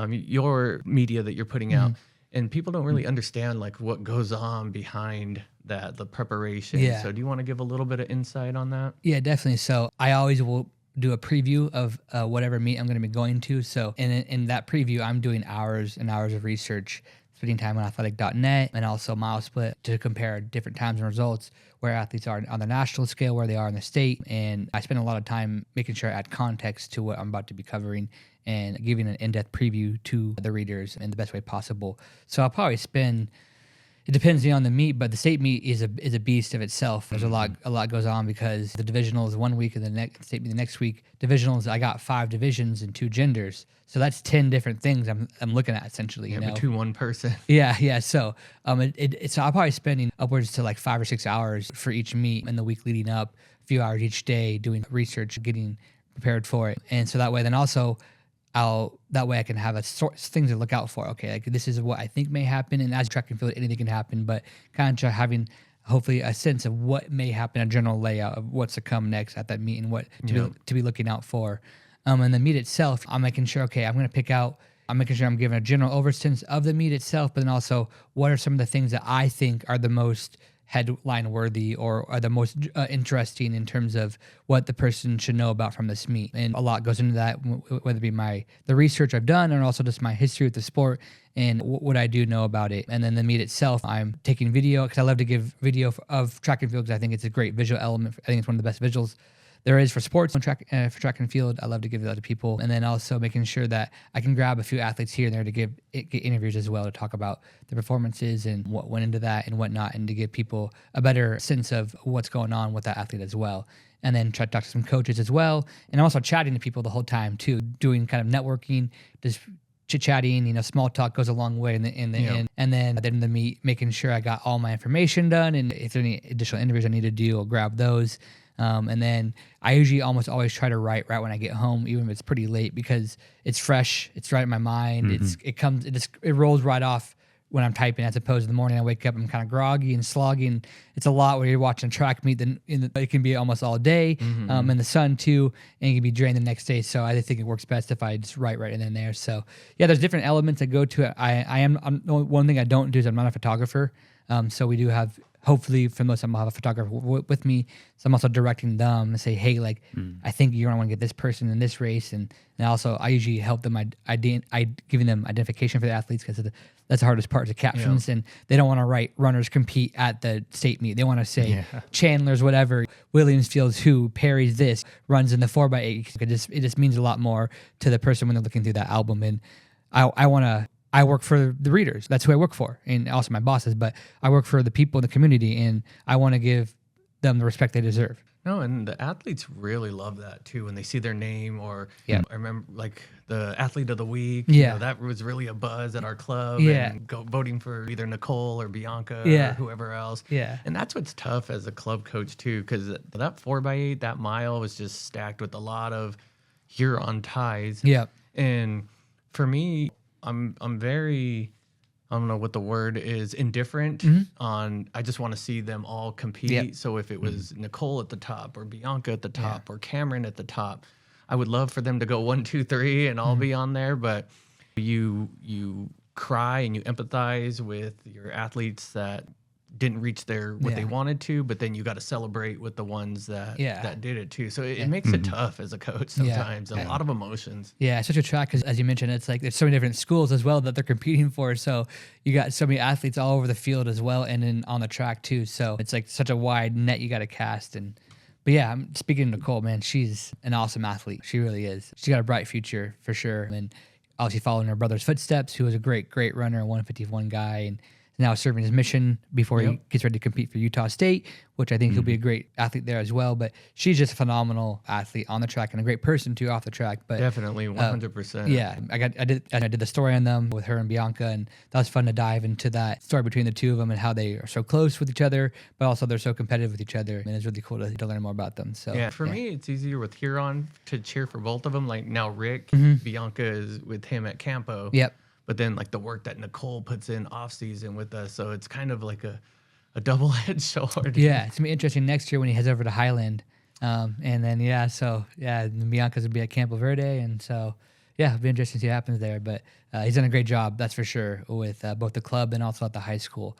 your media that you're putting out, and people don't really understand like what goes on behind that, the preparation. So do you want to give a little bit of insight on that? Yeah, definitely. So I always will do a preview of whatever meet I'm going to be going to. So in that preview, I'm doing hours and hours of research, spending time on athletic.net, and also Mile Split to compare different times and results, where athletes are on the national scale, where they are in the state. And I spend a lot of time making sure I add context to what I'm about to be covering and giving an in-depth preview to the readers in the best way possible. So I'll probably spend, it depends on the meet, but the state meet is a beast of itself. There's a lot goes on, because the divisionals one week and the next state meet the next week. Divisionals, I got 5 divisions and 2 genders, so that's 10 different things I'm looking at essentially. Yeah, between one person. Yeah. So so I'll probably spending upwards to like 5 or 6 hours for each meet in the week leading up, a few hours each day doing research, getting prepared for it, and so that way then also. That way I can have things to look out for. Okay, like this is what I think may happen, and as track and field, anything can happen. But kind of having hopefully a sense of what may happen, a general layout of what's to come next at that meet, and what to be looking out for. And the meet itself, I'm making sure. Okay, I'm making sure I'm giving a general oversense of the meet itself, but then also what are some of the things that I think are the most headline worthy or are the most interesting in terms of what the person should know about from this meet. And a lot goes into that, whether it be the research I've done, and also just my history with the sport and what I do know about it. And then the meet itself, I'm taking video, because I love to give video of track and field, because I think it's a great visual element. I think it's one of the best visuals there is for sports on track and field. I love to give that to people, and then also making sure that I can grab a few athletes here and there to get interviews as well, to talk about the performances and what went into that and whatnot, and to give people a better sense of what's going on with that athlete as well. And then try to talk to some coaches as well, and also chatting to people the whole time too, doing kind of networking, just chit chatting, small talk goes a long way in the end. And then at the end of the meet, making sure I got all my information done. And if there are any additional interviews I need to do, I'll grab those. And then I usually almost always try to write right when I get home, even if it's pretty late, because it's fresh. It's right in my mind. It rolls right off when I'm typing, as opposed to the morning I wake up, I'm kind of groggy and sloggy. And it's a lot when you're watching a track meet. It can be almost all day in the sun too, and you can be drained the next day. So I think it works best if I just write right in and there. So yeah, there's different elements that go to it. One thing I don't do is I'm not a photographer. So we do have, hopefully for most of them, I'll have a photographer with me. So I'm also directing them and say, hey, like, I think you're going to want to get this person in this race. And also I usually help them, giving them identification for the athletes, because that's the hardest part, is the captions. And they don't want to write runners compete at the state meet. They want to say Chandler's whatever, Williams Fields who, Perry's this, runs in the 4x8. It just means a lot more to the person when they're looking through that album. And I work for the readers. That's who I work for, and also my bosses. But I work for the people in the community, and I want to give them the respect they deserve. No, and the athletes really love that too when they see their name. Or I remember like the athlete of the week. That was really a buzz at our club. And voting for either Nicole or Bianca or whoever else. And that's what's tough as a club coach too, because that 4x8, that mile was just stacked with a lot of Huron ties. And for me, I'm very, I don't know what the word is, indifferent on, I just want to see them all compete. So if it was Nicole at the top or Bianca at the top or Cameron at the top, I would love for them to go 1, 2, 3 and all be on there. But you cry and you empathize with your athletes that didn't reach what they wanted to, but then you got to celebrate with the ones that did it too. So it makes it tough as a coach sometimes. A lot of emotions. Yeah, it's such a track, because as you mentioned, it's like there's so many different schools as well that they're competing for. So you got so many athletes all over the field as well, and then on the track too. So it's like such a wide net you got to cast. But yeah, I'm speaking of Nicole, man, she's an awesome athlete. She really is. She's got a bright future for sure. And obviously following her brother's footsteps, who was a great runner, a 151 guy, and now serving his mission before he gets ready to compete for Utah State, which I think he'll be a great athlete there as well. But she's just a phenomenal athlete on the track, and a great person too off the track. But definitely 100%. I did the story on them with her and Bianca, and that was fun to dive into that story between the two of them and how they are so close with each other, but also they're so competitive with each other. And it's really cool to learn more about them. So for me, it's easier with Huron to cheer for both of them. Like now Rick, Bianca is with him at Campo. But then like the work that Nicole puts in off season with us. So it's kind of like a double-edged sword. Yeah, it's going to be interesting next year when he heads over to Highland. And then, Bianca's going to be at Campo Verde. And so, it'll be interesting to see what happens there. But he's done a great job, that's for sure, with both the club and also at the high school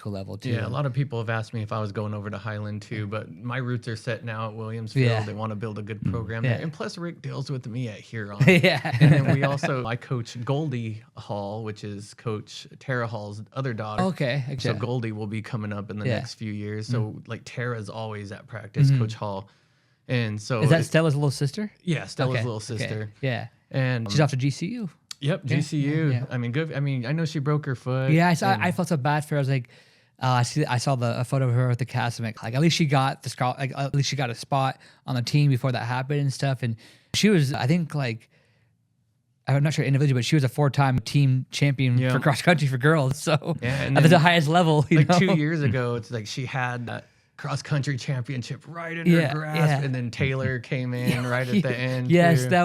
level too. Yeah, a lot of people have asked me if I was going over to Highland too, but my roots are set now at Williams Field. They want to build a good program there. And plus Rick deals with me at Huron. And then I coach Goldie Hall, which is Coach Tara Hall's other daughter. Okay. So Goldie will be coming up in the next few years. So like Tara's always at practice, Coach Hall. And so is that Stella's little sister? Yeah, Stella's little sister. Okay. Yeah. And she's off to GCU. Yep, GCU. Yeah. I mean, good. I mean, I know she broke her foot. Yeah, I felt so bad for her. I was like, I saw a photo of her with the cast. I'm like at least she got at least she got a spot on the team before that happened and stuff. And she was, I think, like, I'm not sure individually, but she was a 4-time team champion for cross country for girls. So at the highest level, you know? 2 years ago, it's like she had that cross country championship right in her grasp, and then Taylor came in right at the end. That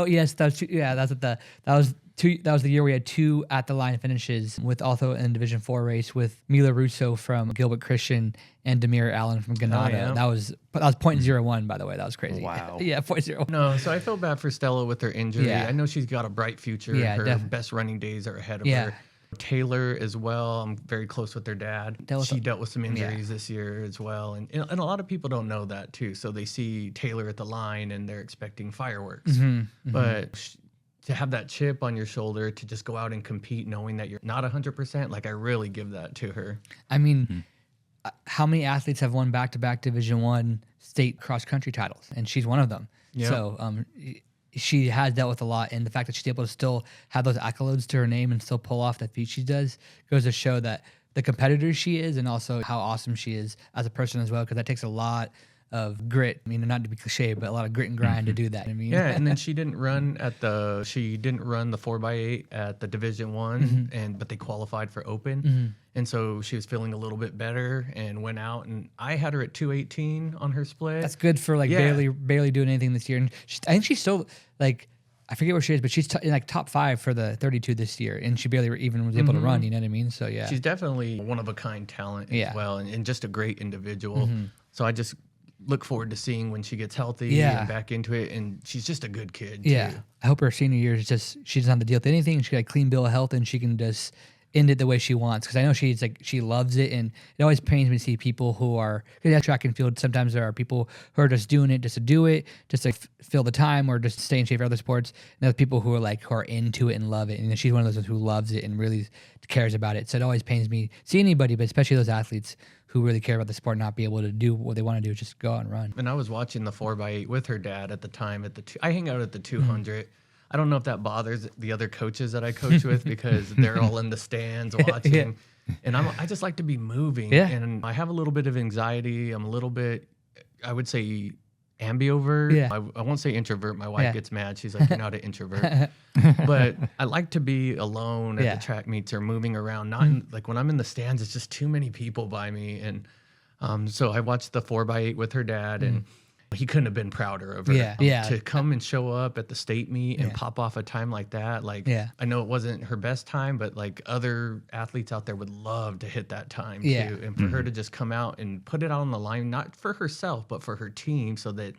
was the year we had 2 at the line finishes, with also in Division 4 race with Mila Russo from Gilbert Christian and Demir Allen from Ganado. That was 0.01, by the way. That was crazy. Wow. 0.01. No, so I feel bad for Stella with her injury. I know she's got a bright future. Her best running days are ahead of her. Taylor as well. I'm very close with her dad. She dealt with some injuries this year as well. And a lot of people don't know that too. So they see Taylor at the line and they're expecting fireworks. But to have that chip on your shoulder, to just go out and compete knowing that you're not 100%, like I really give that to her. I mean, how many athletes have won back-to-back Division I state cross-country titles? And she's one of them. So she has dealt with a lot, and the fact that she's able to still have those accolades to her name and still pull off the feat she does goes to show that the competitor she is, and also how awesome she is as a person as well, because that takes a lot of grit. I mean, not to be cliche, but a lot of grit and grind to do that. I mean, Yeah, and then she didn't run the 4x8 at the Division 1 but they qualified for Open. And so she was feeling a little bit better and went out, and I had her at 218 on her split. that's good for like barely doing anything this year. And I think she's still like, I forget where she is, but she's in like top 5 for the 32 this year, and she barely even was able to run. You know what I mean? So yeah, She's definitely one of a kind talent as well, and just a great individual. So I just look forward to seeing when she gets healthy and back into it. And she's just a good kid too. Yeah, I hope her senior year is just she doesn't have to deal with anything. She got a clean bill of health, and she can just end it the way she wants. Because I know she's like, she loves it, and it always pains me to see people who are, because at track and field, sometimes there are people who are just doing it just to do it, just to fill the time or just stay in shape for other sports. And there's people who are like, who are into it and love it. And she's one of those who loves it and really cares about it. So it always pains me see anybody, but especially those athletes who really care about the sport, not be able to do what they want to do, just go out and run. And I was watching the 4x8 with her dad at the time I hang out at the 200. I don't know if that bothers the other coaches that I coach with because they're all in the stands watching. And I just like to be moving. And I have a little bit of anxiety. I'm a little bit, I would say, ambivert. I won't say introvert. My wife gets mad. She's like, you're not an introvert. But I like to be alone at the track meets or moving around. Not like when I'm in the stands, it's just too many people by me. And so I watched the 4x8 with her dad, and he couldn't have been prouder of her. To come and show up at the state meet and pop off a time like that. Like, I know it wasn't her best time, but like other athletes out there would love to hit that time too. And for her to just come out and put it out on the line, not for herself, but for her team, so that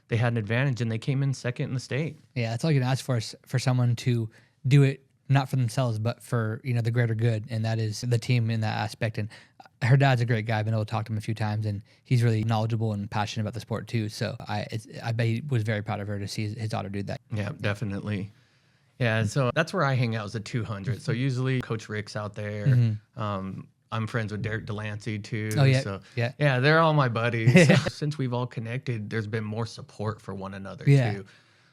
they had an advantage, and they came in second in the state. Yeah, that's all you can ask for is for someone to do it, not for themselves, but for, you know, the greater good, and that is the team in that aspect. And her dad's a great guy. I've been able to talk to him a few times, and he's really knowledgeable and passionate about the sport too. So I bet he was very proud of her to see his daughter do that. Yeah, definitely. Yeah, so that's where I hang out, is at 200. So usually Coach Rick's out there. I'm friends with Derek Delancey too. Oh, yeah. So yeah, they're all my buddies. So since we've all connected, there's been more support for one another too.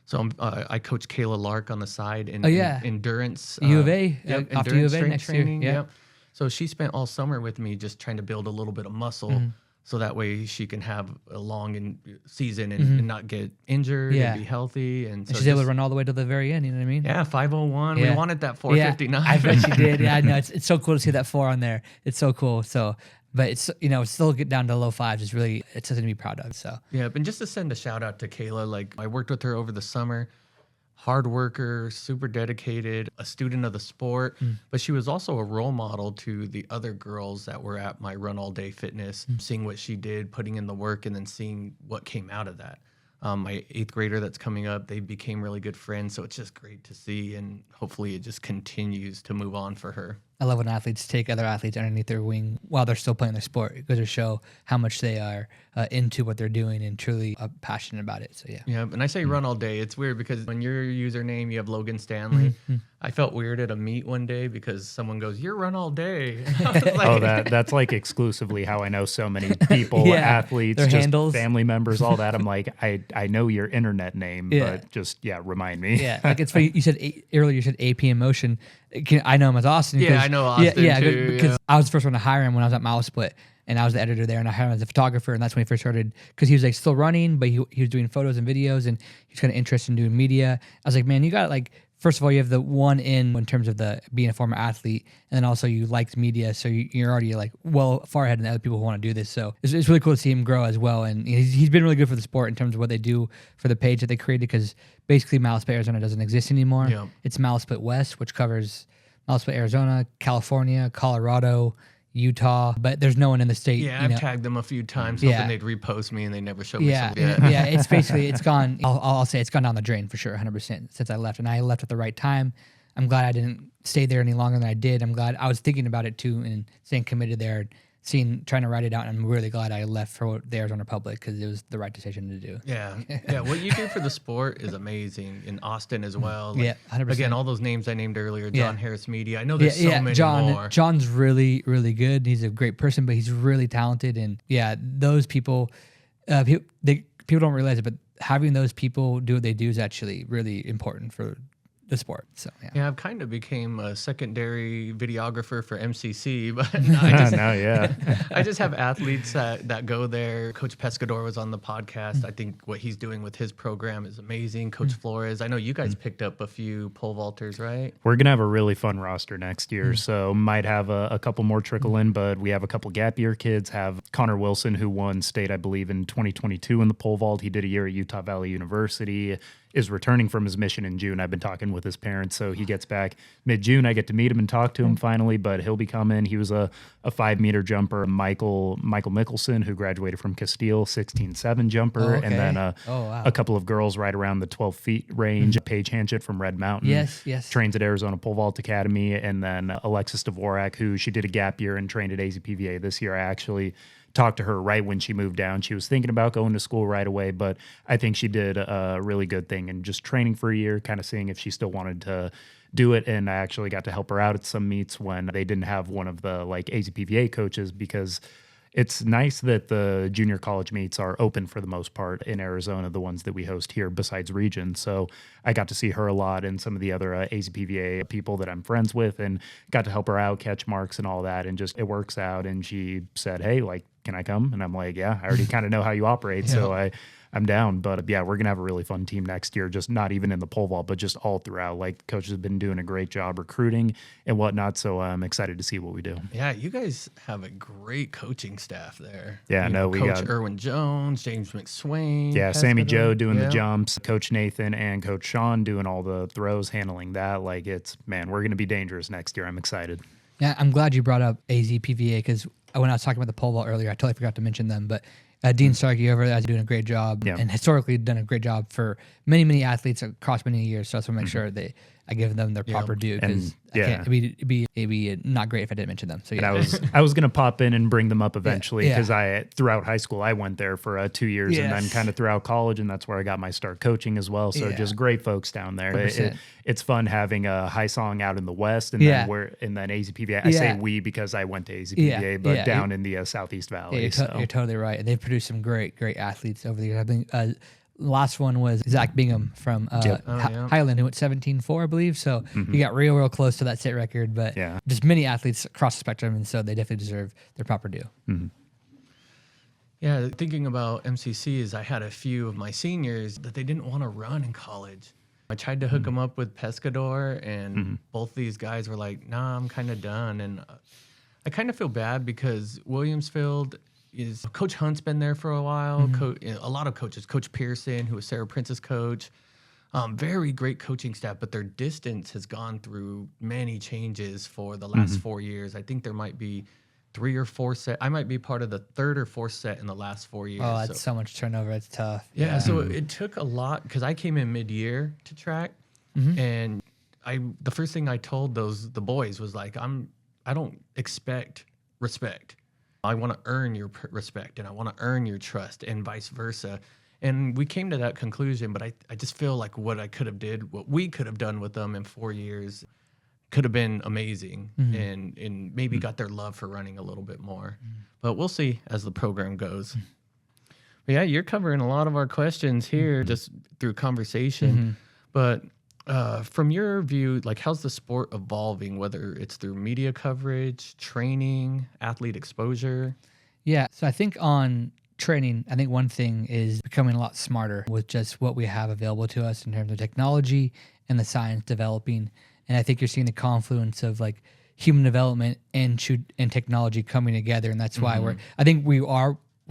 So I coach Kayla Lark on the side in endurance. U of A, off to U endurance of A next training. year. Yep. So she spent all summer with me just trying to build a little bit of muscle, so that way she can have a long season and not get injured and be healthy. And so she's able to run all the way to the very end. You know what I mean? Yeah, 5:01. We wanted that 4:59. I bet she did. Yeah, I know. It's so cool to see that 4 on there. It's so cool. So, but it's, you know, still get down to low 5s is really, it's something to be proud of. So yeah, and just to send a shout out to Kayla. Like, I worked with her over the summer. Hard worker, super dedicated, a student of the sport, but she was also a role model to the other girls that were at my Run All Day Fitness, seeing what she did, putting in the work, and then seeing what came out of that. My 8th grader that's coming up, they became really good friends, so it's just great to see, and hopefully it just continues to move on for her. I love when athletes take other athletes underneath their wing while they're still playing their sport. It goes to show how much they are into what they're doing and truly passionate about it. So yeah. Yeah, and I say Run All Day. It's weird because when your username, you have Logan Stanley. I felt weird at a meet one day because someone goes, "You're Run All Day." That's like exclusively how I know so many people, athletes, their just handles, family members, all that. I'm like, I know your internet name, but just remind me. Yeah, like it's funny. You said earlier. You said AP in Motion. I know him as Austin. Yeah, I know Austin too. Because I was the first one to hire him when I was at Milesplit, and I was the editor there, and I hired him as a photographer, and that's when he first started, because he was like still running, but he was doing photos and videos, and he's kind of interested in doing media. I was like, man, you got like, first of all, you have the one in terms of the being a former athlete, and then also you liked media, so you're already like well far ahead of the other people who want to do this. So it's really cool to see him grow as well, and he's been really good for the sport in terms of what they do for the page that they created, because basically Milesplit Arizona doesn't exist anymore. Yeah. It's Milesplit West, which covers Milesplit Arizona, California, Colorado, Utah, but there's no one in the state. Yeah, I've tagged them a few times, hoping they'd repost me, and they never show me something. Yeah, it's basically, it's gone, I'll say it's gone down the drain for sure, 100% since I left, and I left at the right time. I'm glad I didn't stay there any longer than I did. I'm glad I was thinking about it too and staying committed there, trying to write it out, and I'm really glad I left for the Arizona Public because it was the right decision to do. Yeah, what you do for the sport is amazing. In Austin as well. Like, 100%. Again, all those names I named earlier, John Harris Media. I know there's so many more. John's really, really good. He's a great person, but he's really talented. And those people, people don't realize it, but having those people do what they do is actually really important for the sport. So yeah. Yeah, I've kind of became a secondary videographer for MCC, but no, I just, No, yeah. I just have athletes that go there. Coach Pescador was on the podcast. I think what he's doing with his program is amazing. Coach Flores, I know you guys picked up a few pole vaulters, right? We're going to have a really fun roster next year. So might have a couple more trickle in, but we have a couple gap year kids. Have Connor Wilson, who won state, I believe, in 2022 in the pole vault. He did a year at Utah Valley University, is returning from his mission in June. I've been talking with his parents, so he gets back mid-June. I get to meet him and talk to him finally, but he'll be coming. He was a 5-meter jumper. Michael Mickelson, who graduated from Castile, 16.7 jumper, and then a couple of girls right around the 12 feet range. Paige Hanchett from Red Mountain, Yes. trains at Arizona Pole Vault Academy, and then Alexis Dvorak, who she did a gap year and trained at AZPVA this year. I actually talked to her right when she moved down. She was thinking about going to school right away, but I think she did a really good thing and just training for a year, kind of seeing if she still wanted to do it. And I actually got to help her out at some meets when they didn't have one of the like AZPVA coaches, because it's nice that the junior college meets are open for the most part in Arizona, the ones that we host here besides region. So I got to see her a lot and some of the other AZPVA people that I'm friends with, and got to help her out, catch marks and all that. And just, it works out. And she said, hey, like, can I come? And I'm like, yeah, I already kind of know how you operate. So I'm down. But yeah, we're going to have a really fun team next year, just not even in the pole vault, but just all throughout. Like, the coaches have been doing a great job recruiting and whatnot. So I'm excited to see what we do. Yeah, you guys have a great coaching staff there. Yeah, we got Erwin Jones, James McSwain. Yeah, Sammy Joe doing the jumps, Coach Nathan and Coach Sean doing all the throws, handling that. Like, it's, man, we're going to be dangerous next year. I'm excited. Yeah, I'm glad you brought up AZPVA, because when I was talking about the pole vault earlier, I totally forgot to mention them. But Dean Starkey over there is doing a great job, and historically done a great job for many, many athletes across many years. So I just want to make sure that I give them their proper due, because it'd be not great if I didn't mention them. So yeah, and I was going to pop in and bring them up eventually, because throughout high school I went there for 2 years, and then kind of throughout college, and that's where I got my start coaching as well. So just great folks down there. It's fun having a high song out in the West, and then AZPVA. I say we because I went to AZPVA, but down in the Southeast Valley. You're totally right. And they've produced some great athletes over the years. I think last one was Zach Bingham from Highland, who went 17.4, I believe. So he got real close to that state record. But just many athletes across the spectrum, and so they definitely deserve their proper due. Yeah, thinking about MCC is I had a few of my seniors that they didn't want to run in college. I tried to hook them up with Pescador, and both these guys were like, nah, I'm kind of done. And I kind of feel bad, because Williamsfield is, Coach Hunt's been there for a while. A lot of coaches, Coach Pearson, who was Sarah Prince's coach, very great coaching staff, but their distance has gone through many changes for the last 4 years. I think there might be 3 or 4 set. I might be part of the 3rd or 4th set in the last 4 years. Oh, that's so much turnover. It's tough. Yeah, so it took a lot, because I came in mid-year to track, and the first thing I told the boys was like, I don't expect respect. I want to earn your respect, and I want to earn your trust, and vice versa. And we came to that conclusion, but I just feel like what we could have done with them in 4 years could have been amazing, and maybe got their love for running a little bit more. But we'll see as the program goes. But yeah, you're covering a lot of our questions here just through conversation. But from your view, like, how's the sport evolving, whether it's through media coverage, training, athlete exposure? Yeah, so I think on training, I think one thing is becoming a lot smarter with just what we have available to us in terms of technology and the science developing. And I think you're seeing the confluence of like human development and technology coming together. And that's why we're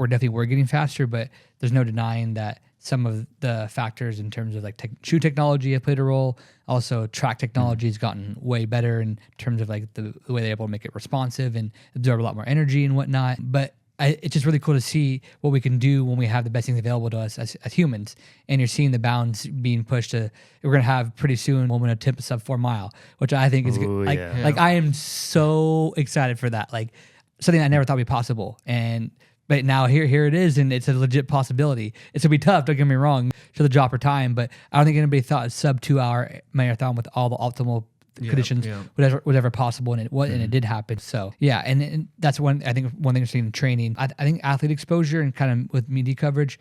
definitely getting faster, but there's no denying that some of the factors in terms of like shoe technology have played a role. Also, track technology has gotten way better in terms of like the way they're able to make it responsive and absorb a lot more energy and whatnot. But it's just really cool to see what we can do when we have the best things available to us as humans. And you're seeing the bounds being pushed to, we're going to have pretty soon, we're going to attempt a sub 4 mile, which I think is good. Like I am so excited for that. Like something I never thought would be possible. But now here it is, and it's a legit possibility. It's going to be tough, don't get me wrong, for the drop or time, but I don't think anybody thought a sub 2 hour marathon with all the optimal conditions was ever possible, and it did happen. So yeah, and that's one thing we're seeing in training. I think athlete exposure and kind of with media coverage,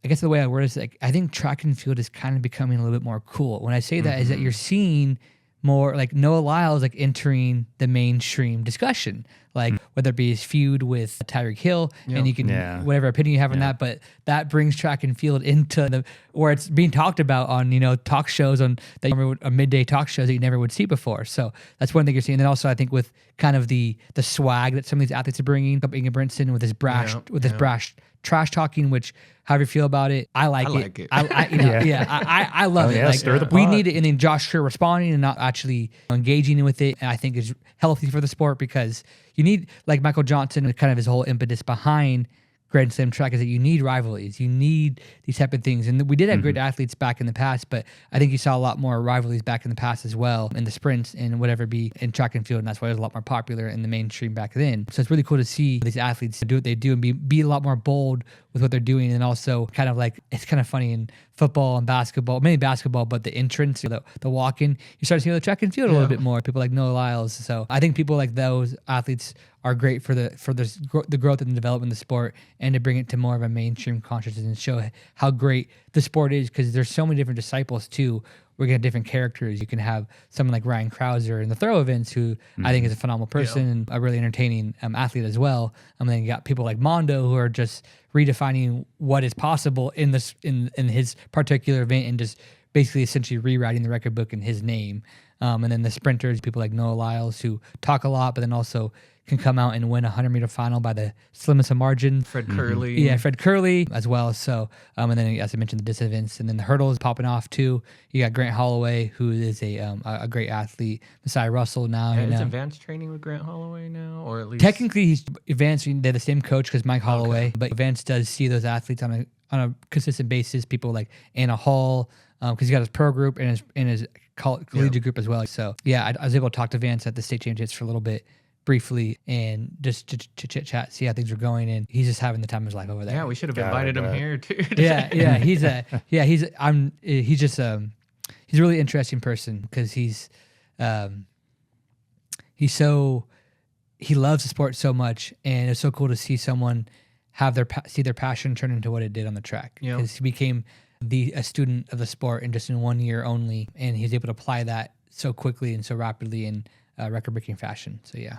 I guess the way I word it is like, I think track and field is kind of becoming a little bit more cool. When I say that is that you're seeing more like Noah Lyles like entering the mainstream discussion, like whether it be his feud with Tyreek Hill, and you can whatever opinion you have on that, but that brings track and field into the where it's being talked about on talk shows on that midday talk shows that you never would see before. So that's one thing you're seeing. And then also I think with kind of the swag that some of these athletes are bringing up, Inga Brinson with his brash trash talking, which however you feel about it, I like it. I love it. Like, stir the pot. we need it, and then Josh Kerr responding and not actually engaging with it, and I think is healthy for the sport because you need, like Michael Johnson, and kind of his whole impetus behind Grand Slam track is that you need rivalries, you need these type of things, and we did have great athletes back in the past, but I think you saw a lot more rivalries back in the past as well in the sprints and whatever be in track and field, and that's why it was a lot more popular in the mainstream back then. So it's really cool to see these athletes do what they do and be a lot more bold with what they're doing, and also kind of like it's kind of funny in football and basketball, mainly basketball, but the entrance, the walk-in, you start to see the track and field a little bit more. People like Noah Lyles. So I think people like those athletes are great for the growth and development of the sport, and to bring it to more of a mainstream consciousness and show how great the sport is, because there's so many different disciples too. We're gonna have different characters. You can have someone like Ryan Krauser in the throw events, who I think is a phenomenal person and a really entertaining athlete as well. And then you got people like Mondo, who are just redefining what is possible in his particular event, and just basically essentially rewriting the record book in his name. And then the sprinters, people like Noah Lyles, who talk a lot, but then also can come out and win a 100-meter final by the slimmest of margin. Fred Curley. Yeah, Fred Curley as well. So, and then as I mentioned, the disc events, and then the hurdles popping off too. You got Grant Holloway, who is a great athlete. Messiah Russell now. Is advanced training with Grant Holloway now, or at least technically he's advancing. They're the same coach because Mike Holloway, but Advanced does see those athletes on a consistent basis. People like Anna Hall, because he's got his pro group and his collegiate group as well. So yeah, I was able to talk to Vance at the state championships for a little bit briefly and just to chit chat, see how things are going, and he's just having the time of his life over there. Yeah, we should have invited him here too. He's a really interesting person because he loves the sport so much, and it's so cool to see someone have see their passion turn into what it did on the track, because he became a student of the sport in just in 1 year only, and he's able to apply that so quickly and so rapidly in record-breaking fashion. So yeah.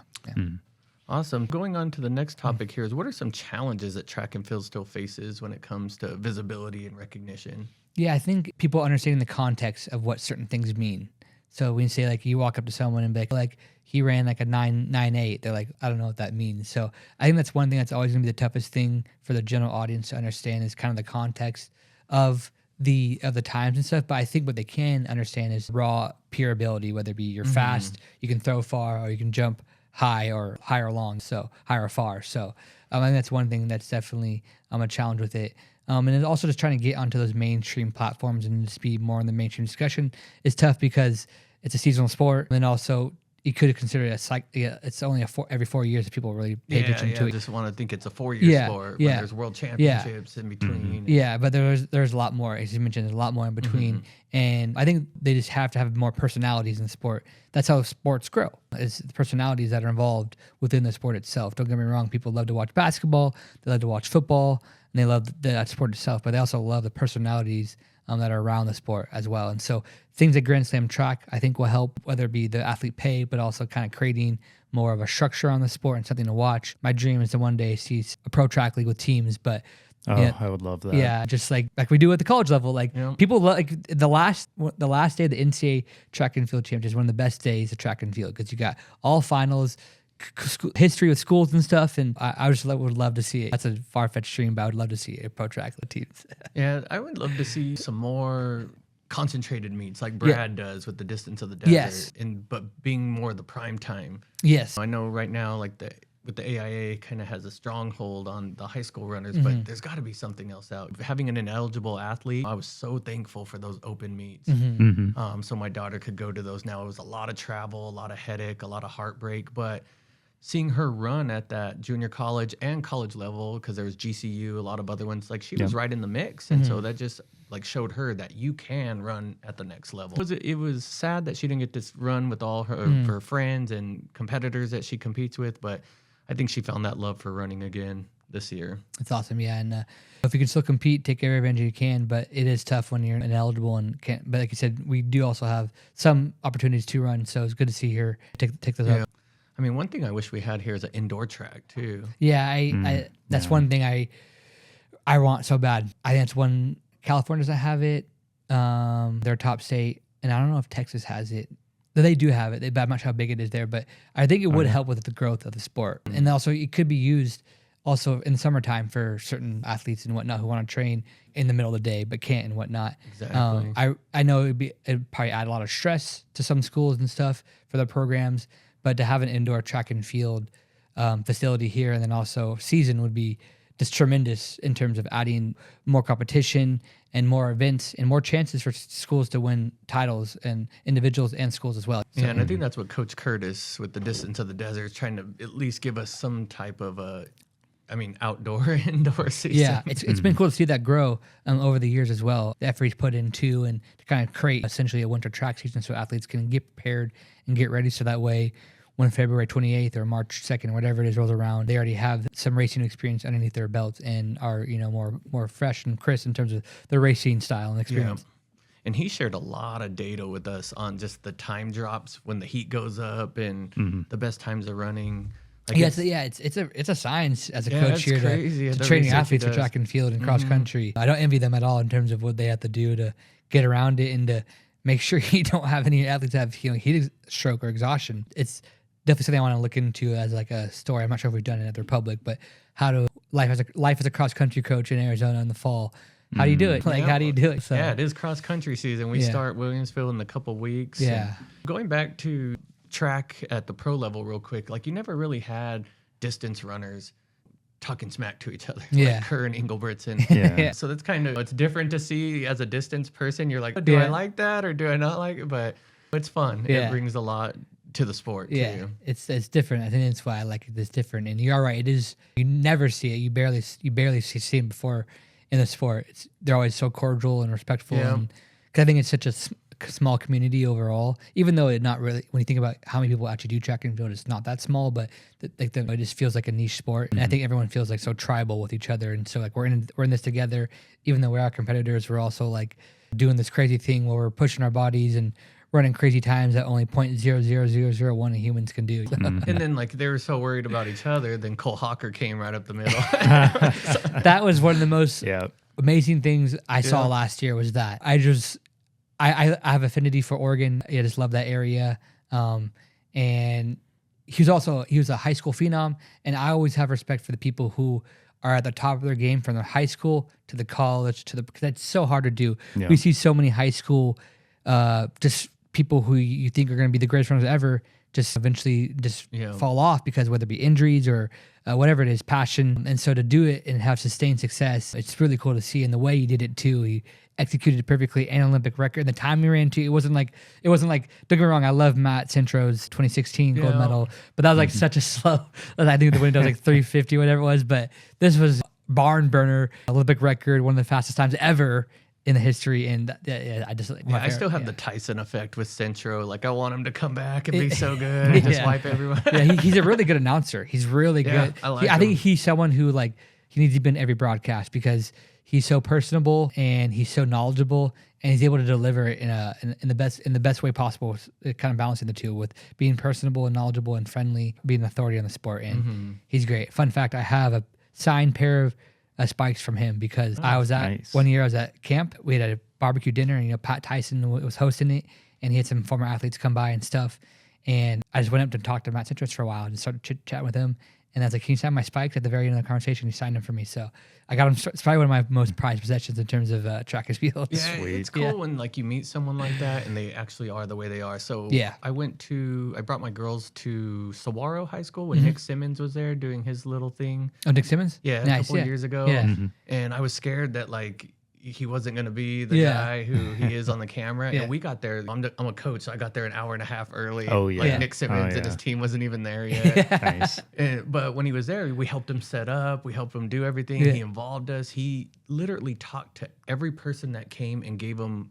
Awesome. Going on to the next topic here is, what are some challenges that track and field still faces when it comes to visibility and recognition? Yeah, I think people understanding the context of what certain things mean. So when you say, like, you walk up to someone and be like he ran like a 9.98, they're like, I don't know what that means. So I think that's one thing that's always gonna be the toughest thing for the general audience to understand, is kind of the context of the times and stuff. But I think what they can understand is raw pure ability, whether it be you're fast, you can throw far, or you can jump high or long, so high or far. So I think that's one thing that's definitely a challenge with it. And then also just trying to get onto those mainstream platforms and just be more in the mainstream discussion is tough, because it's a seasonal sport. And also you could consider it it's only every 4 years that people really pay attention to it. I just want to think it's a 4-year sport. When there's world championships in between. Yeah, but there's a lot more. As you mentioned, there's a lot more in between. And I think they just have to have more personalities in the sport. That's how sports grow. It's the personalities that are involved within the sport itself. Don't get me wrong, people love to watch basketball, they love to watch football, and they love that sport itself, but they also love the personalities that are around the sport as well. And so things like Grand Slam track, I think, will help, whether it be the athlete pay, but also kind of creating more of a structure on the sport and something to watch. My dream is to one day see a pro track league with teams, but I would love that. Yeah, just like we do at the college level. Like people like the last day of the NCAA track and field championship is one of the best days of track and field, because you got all finals, history with schools and stuff, and I just would love to see it. That's a far-fetched dream, but I would love to see a pro track with teams. Yeah, I would love to see some more concentrated meets like Brad does with the distance of the desert, but being more the prime time. Yes, I know right now, like the AIA kind of has a stronghold on the high school runners, but there's got to be something else out. Having an ineligible athlete, I was so thankful for those open meets. So my daughter could go to those. Now it was a lot of travel, a lot of headache, a lot of heartbreak, but seeing her run at that junior college and college level, because there was GCU, a lot of other ones, like she was right in the mix. And so that just like showed her that you can run at the next level. It was sad that she didn't get to run with all her friends and competitors that she competes with, but I think she found that love for running again. this year. It's awesome, yeah. And if you can still compete, take every advantage you can. But it is tough when you're ineligible and can't. But like you said, we do also have some opportunities to run. So it's good to see her take those up. I mean, one thing I wish we had here is an indoor track too. Yeah, that's one thing I want so bad. I think it's one California doesn't have it. Their top state, and I don't know if Texas has it. They do have it, but I'm not sure how big it is there. But I think it would help with the growth of the sport, and also it could be used also in the summertime for certain athletes and whatnot who want to train in the middle of the day but can't and whatnot. Exactly. I know it'd probably add a lot of stress to some schools and stuff for their programs, but to have an indoor track and field facility here and then also season would be just tremendous in terms of adding more competition and more events and more chances for schools to win titles and individuals and schools as well. Yeah, and I think that's what Coach Curtis with the Distance of the Desert is trying to at least give us some type of outdoor, indoor season. Yeah, it's been cool to see that grow over the years as well. The effort he's put into and to kind of create essentially a winter track season so athletes can get prepared and get ready so that way when February 28th or March 2nd, whatever it is, rolls around, they already have some racing experience underneath their belts and are, more fresh and crisp in terms of their racing style and experience. Yeah. And he shared a lot of data with us on just the time drops when the heat goes up and the best times of running. Like it's a science as a coach here to the train research athletes he for does. track and field and cross country. I don't envy them at all in terms of what they have to do to get around it and to make sure you don't have any athletes have heat stroke or exhaustion. It's definitely something I want to look into as like a story. I'm not sure if we've done it at the Republic, but how to life as a cross country coach in Arizona in the fall. How do you do it? How do you do it? So, yeah, it is cross country season. We start Williamsville in a couple weeks. Yeah. Going back to track at the pro level real quick, like you never really had distance runners talking smack to each other. Like Kerr and Engelbertson. Yeah. So that's kind of, it's different to see as a distance person. You're like, do I like that or do I not like it? But it's fun. Yeah. It brings a lot to the sport too. It's different. I think that's why I like it. It's different, and you're right. It is. You never see it. You barely see them before in the sport. They're always so cordial and respectful. Yeah. And cause I think it's such a small community overall. Even though it not really, when you think about how many people actually do track and field, it's not that small. But it just feels like a niche sport, and I think everyone feels like so tribal with each other. And so like we're in this together. Even though we're our competitors, we're also like doing this crazy thing where we're pushing our bodies and running crazy times that only 0.00001 humans can do. And then like they were so worried about each other, then Cole Hawker came right up the middle. That was one of the most amazing things I saw last year was that. I have affinity for Oregon. I just love that area. And he was a high school phenom, and I always have respect for the people who are at the top of their game from their high school to the college because that's so hard to do. Yeah. We see so many high school just people who you think are going to be the greatest runners ever just eventually fall off because whether it be injuries or whatever it is, passion. And so to do it and have sustained success, it's really cool to see. And the way he did it too, he executed it perfectly, an Olympic record. The time he ran too, it wasn't like, don't get me wrong, I love Matt Centro's 2016 gold medal, but that was like such a slow, I think the window was like 350, whatever it was, but this was barn burner, Olympic record, one of the fastest times ever in the history, and I still have the Tyson effect with Centro. Like I want him to come back and be so good and just wipe everyone. He's a really good announcer. He's really good. I think he's someone who he needs to be in every broadcast because he's so personable and he's so knowledgeable and he's able to deliver it in the best way possible. Kind of balancing the two with being personable and knowledgeable and friendly, being an authority on the sport, and he's great. Fun fact: I have a signed pair of spikes from him because I was at one year I was at camp. We had a barbecue dinner and Pat Tyson was hosting it and he had some former athletes come by and stuff, and I just went up to talk to Matt Citrus for a while and started chatting with him, and I was like, can you sign my spikes? At the very end of the conversation he signed them for me, so I got them. It's probably one of my most prized possessions in terms of track and field. Yeah, it's cool when you meet someone like that and they actually are the way they are. So I brought my girls to Saguaro High School when Nick Simmons was there doing his little thing. Oh, Nick Simmons? Yeah, nice, a couple years ago. Yeah. And I was scared that he wasn't going to be the guy who he is on the camera. And we got there. I'm a coach, so I got there an hour and a half early. Oh, yeah. Nick Simmons and his team wasn't even there yet. Nice. But when he was there, we helped him set up. We helped him do everything. He involved us. He literally talked to every person that came and gave him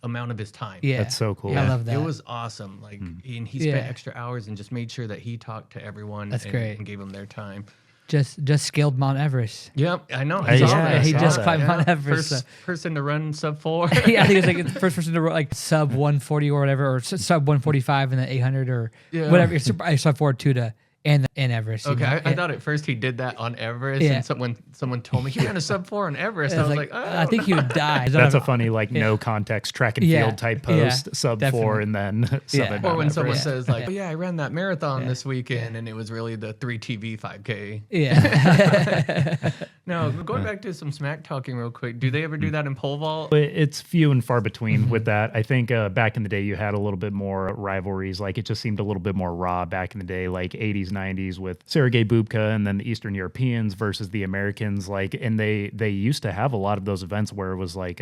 amount of his time. Yeah. That's so cool. I love that. It was awesome. And he spent extra hours and just made sure that he talked to everyone great. And gave them their time. just scaled Mount Everest. Yep, I know. Hey, I he saw just that. climbed Mount Everest. First person to run sub 4. Yeah, I think it's like the first person to run like sub 140 or whatever, or sub 145 in the 800 or whatever. It's sub 4.2 to and Everest. Okay, you know? I thought at first he did that on Everest, Yeah. and someone told me he ran a sub 4 on Everest. Yeah, I was like, I think he would die. That's a funny, like, no context track and Yeah, field type yeah, post, sub 4, definitely. and then sub Yeah. it or down when someone Everest. says like, Yeah. oh, yeah, I ran that marathon this weekend, and it was really the 3TV 5K. Yeah. Now, going back to some smack talking real quick, do they ever do that in pole vault? But it's few and far between with that. I think back in the day, you had a little bit more rivalries. Like, it just seemed a little bit more raw back in the day, like 80s, 90s with Sergei Bubka and then the Eastern Europeans versus the Americans. Like, and they used to have a lot of those events where it was like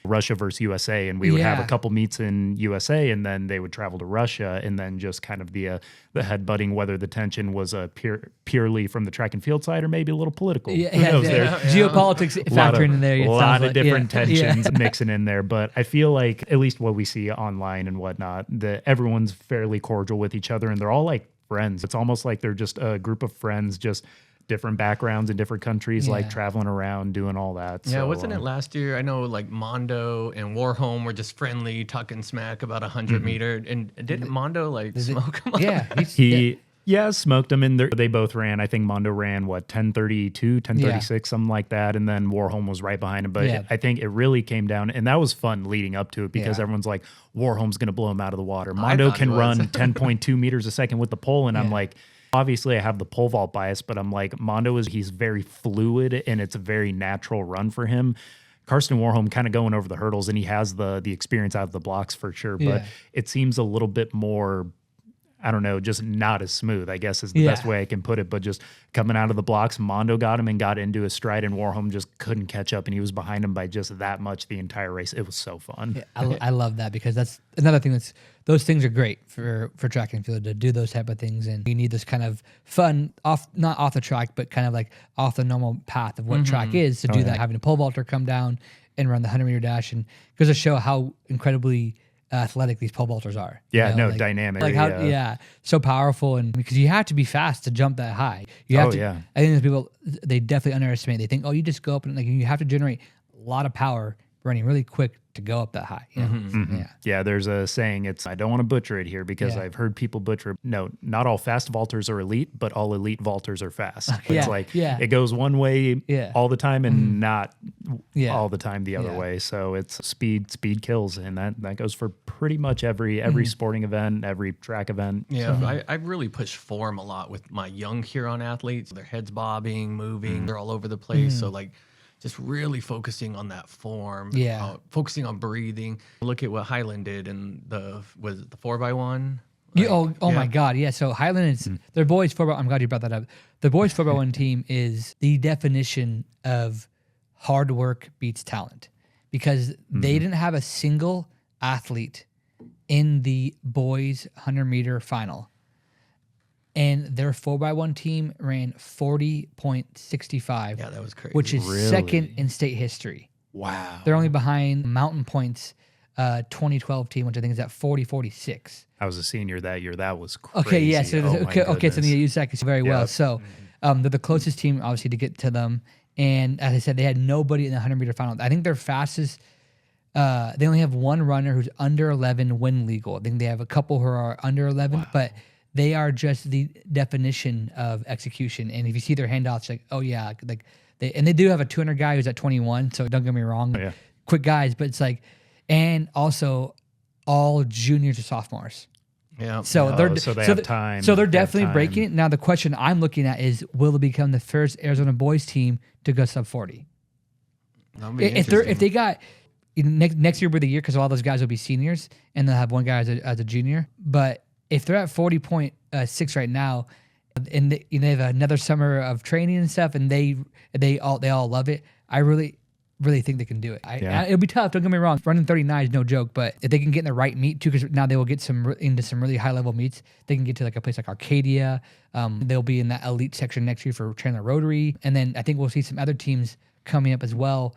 Russia versus USA, and we would have a couple meets in USA, and then they would travel to Russia, and then just kind of the headbutting, whether the tension was purely from the track and field side or maybe a little political. Who knows? There- Geopolitics factoring in there. A it lot sounds of like. different Yeah. tensions mixing in there, but I feel like at least what we see online and whatnot, that everyone's fairly cordial with each other, and they're all like friends. It's almost like they're just a group of friends, just different backgrounds in different countries, like Yeah. traveling around doing all that. Yeah, So, wasn't it last year? I know like Mondo and Warholm were just friendly, talking smack about 100-meter. And didn't Mondo like smoke him? Yeah. He smoked them in there. They both ran. I think Mondo ran 10:32, 10:36, something like that, and then Warholm was right behind him. But Yeah. I think it really came down, and that was fun leading up to it because Yeah. everyone's like, Warholm's going to blow him out of the water. Mondo thought can he was. run 10.2 meters a second with the pole, and I'm Yeah. like, obviously I have the pole vault bias, but I'm like, he's very fluid, and it's a very natural run for him. Karsten Warholm kind of going over the hurdles, and he has the experience out of the blocks for sure, but Yeah. it seems a little bit more, I don't know, just not as smooth, I guess is the best way I can put it. But just coming out of the blocks, Mondo got him and got into his stride, and Warholm just couldn't catch up, and he was behind him by just that much the entire race. It was so fun. I love that because that's another thing those things are great for track and field to do those type of things, and you need this kind of fun not off the track but kind of like off the normal path of what track is to do that. Having a pole vaulter come down and run the 100-meter dash, and goes to show how incredibly athletic these pole vaulters are. Yeah, like, dynamic. Like how so powerful, and because you have to be fast to jump that high. You have to. yeah. I think there's people they definitely underestimate. They think, oh, you just go up and like you have to generate a lot of power running really quick to go up that high. You know? Yeah. Yeah, there's a saying, I don't want to butcher it here because Yeah. I've heard people butcher. No, not all fast vaulters are elite, but all elite vaulters are fast. It's it goes one way all the time and not all the time the other Yeah. way. So it's speed kills, and that goes for pretty much every sporting event, every track event. Yeah, I really push form a lot with my young Huron athletes. Their heads bobbing, moving, they're all over the place. So like just really focusing on that form. Yeah. Focusing on breathing. Look at what Highland did in the 4x1. My God, yeah. So Highland is their boys 4x1. I'm glad you brought that up. The boys 4x1 team is the definition of hard work beats talent because they didn't have a single athlete in the boys 100-meter final. And their 4x1 team ran 40.65. Yeah, that was crazy. Which is second in state history. Wow. They're only behind Mountain Point's 2012 team, which I think is at 40.46. I was a senior that year. That was crazy. Okay, yeah. So Oh my okay, so goodness. they use that very well. Yep. So they're the closest team, obviously, to get to them. And as I said, they had nobody in the 100-meter final. I think their fastest. They only have one runner who's under 11 win legal. I think they have a couple who are under 11, but they are just the definition of execution. And if you see their handoffs, like, oh yeah, like they do have a 200 guy who's at 21. So don't get me wrong, quick guys, but it's like, and also all juniors or sophomores. Yeah. So Oh, they're so they so have they're- time. So they're They have definitely time. breaking it. Now the question I'm looking at is, will it become the first Arizona boys team to go sub 40? That'll be If they got next year will be the year because all those guys will be seniors and they'll have one guy as a junior. But if they're at 40.6 right now, and they have another summer of training and stuff, and they all love it, I really think they can do it. It'll be tough. Don't get me wrong. Running 39 is no joke, but if they can get in the right meet too, because now they will get into some really high level meets. They can get to like a place like Arcadia. They'll be in that elite section next year for Chandler Rotary, and then I think we'll see some other teams coming up as well.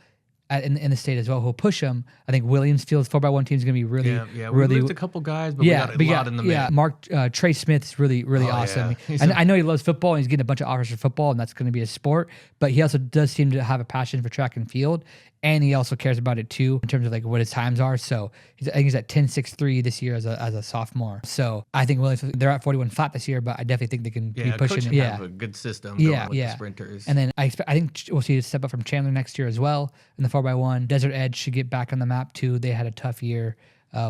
in the state as well who'll push them. I think Williams Field's 4x1 team is going to be really, Yeah, we really. moved a couple guys, but we got a lot in the yeah. mix. Mark Trey Smith's really awesome. Yeah. And I know he loves football and he's getting a bunch of offers for football, and that's going to be his sport. But he also does seem to have a passion for track and field, and he also cares about it too in terms of like what his times are. So I think he's at 10.63 this year as a sophomore. So I think Williams, they're at 41 flat this year, but I definitely think they can be pushing. Coach have a good system going with the sprinters. And then I think we'll see a step up from Chandler next year as well in the 4x1. Desert Edge should get back on the map too. They had a tough year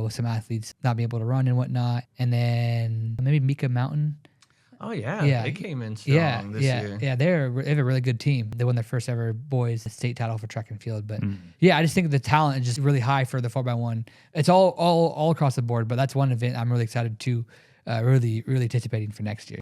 with some athletes not being able to run and whatnot. And then maybe Mika Mountain. Oh yeah, they came in strong this year. Yeah, they have a really good team. They won their first ever boys state title for track and field. But I just think the talent is just really high for the 4x1. It's all across the board, but that's one event I'm really excited to really anticipating for next year.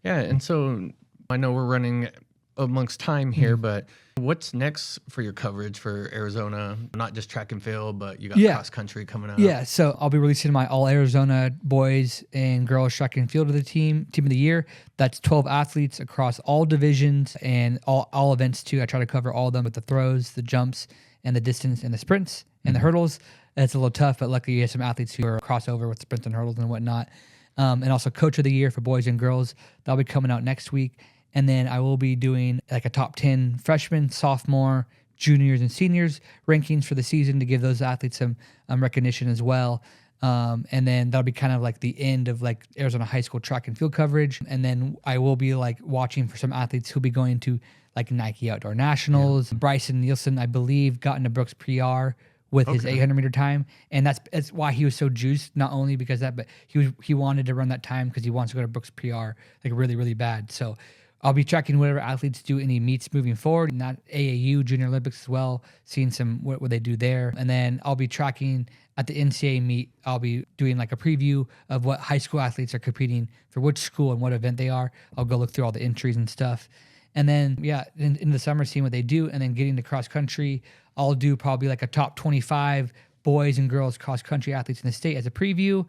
Yeah, and so I know we're running amongst time here, but what's next for your coverage for Arizona? Not just track and field, but you got cross country coming up. Yeah, so I'll be releasing my all Arizona boys and girls track and field of the team of the year. That's 12 athletes across all divisions and all events too. I try to cover all of them with the throws, the jumps, and the distance and the sprints and the hurdles. It's a little tough, but luckily you have some athletes who are crossover with sprints and hurdles and whatnot. And also coach of the year for boys and girls. That'll be coming out next week. And then I will be doing like a top 10 freshman, sophomore, juniors, and seniors rankings for the season to give those athletes some recognition as well. And then that'll be kind of like the end of like Arizona high school track and field coverage. And then I will be like watching for some athletes who'll be going to like Nike Outdoor Nationals. Bryson Nielsen, I believe, got into Brooks PR with his 800-meter time, and that's why he was so juiced. Not only because of that, but he wanted to run that time because he wants to go to Brooks PR like really bad. So I'll be tracking whatever athletes do any meets moving forward, not AAU Junior Olympics as well, seeing some what they do there. And then I'll be tracking at the NCAA meet. I'll be doing like a preview of what high school athletes are competing for which school and what event they are. I'll go look through all the entries and stuff. And then, in the summer, seeing what they do, and then getting to cross country, I'll do probably like a top 25 boys and girls cross country athletes in the state as a preview.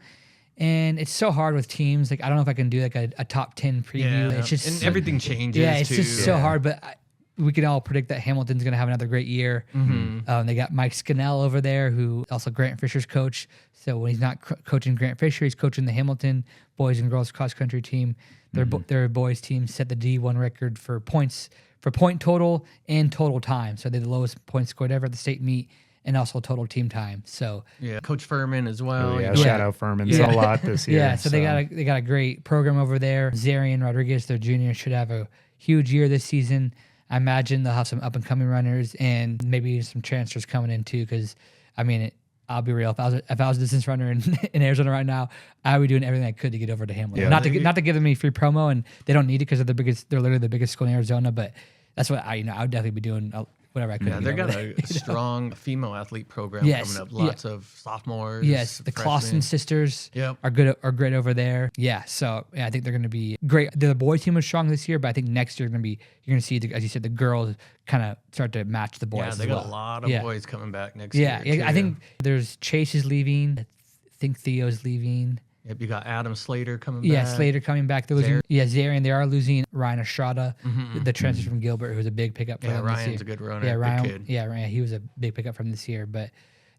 And it's so hard with teams. Like, I don't know if I can do like a top 10 preview. It's just, and everything changes. Yeah, it's just so hard. But we can all predict that Hamilton's going to have another great year. They got Mike Scannell over there, who also Grant Fisher's coach. So when he's not coaching Grant Fisher, he's coaching the Hamilton boys and girls cross country team. Their boys team set the D1 record for points, for point total and total time. So they're the lowest points scored ever at the state meet, and also total team time. So Coach Furman as well. Shout out Furman. It's a lot this year. Yeah, so they got a great program over there. Zarian Rodriguez, their junior, should have a huge year this season. I imagine they'll have some up and coming runners and maybe some transfers coming in too. Because I mean, I'll be real. If I was a distance runner in Arizona right now, I would be doing everything I could to get over to Hamilton. Not to give them any free promo, and they don't need it because they're literally the biggest school in Arizona. But that's what I would definitely be doing. Whatever I could. Yeah, they got a strong female athlete program coming up. Lots of sophomores. Yes, the Clausen sisters are great over there. Yeah, so I think they're going to be great. The boys team was strong this year, but I think next year you're going to see, as you said, the girls kind of start to match the boys. Yeah, they got a lot of boys coming back next year. Yeah, I think there's Chase is leaving. I think Theo's leaving. Yep, you got Adam Slater coming back. Yeah, Slater coming back. They're losing. Zarian. They are losing Ryan Estrada, the transfer from Gilbert, who was a big pickup for them this year. Ryan's a good runner. Yeah, Ryan. Good kid. Yeah, Ryan. He was a big pickup from this year. But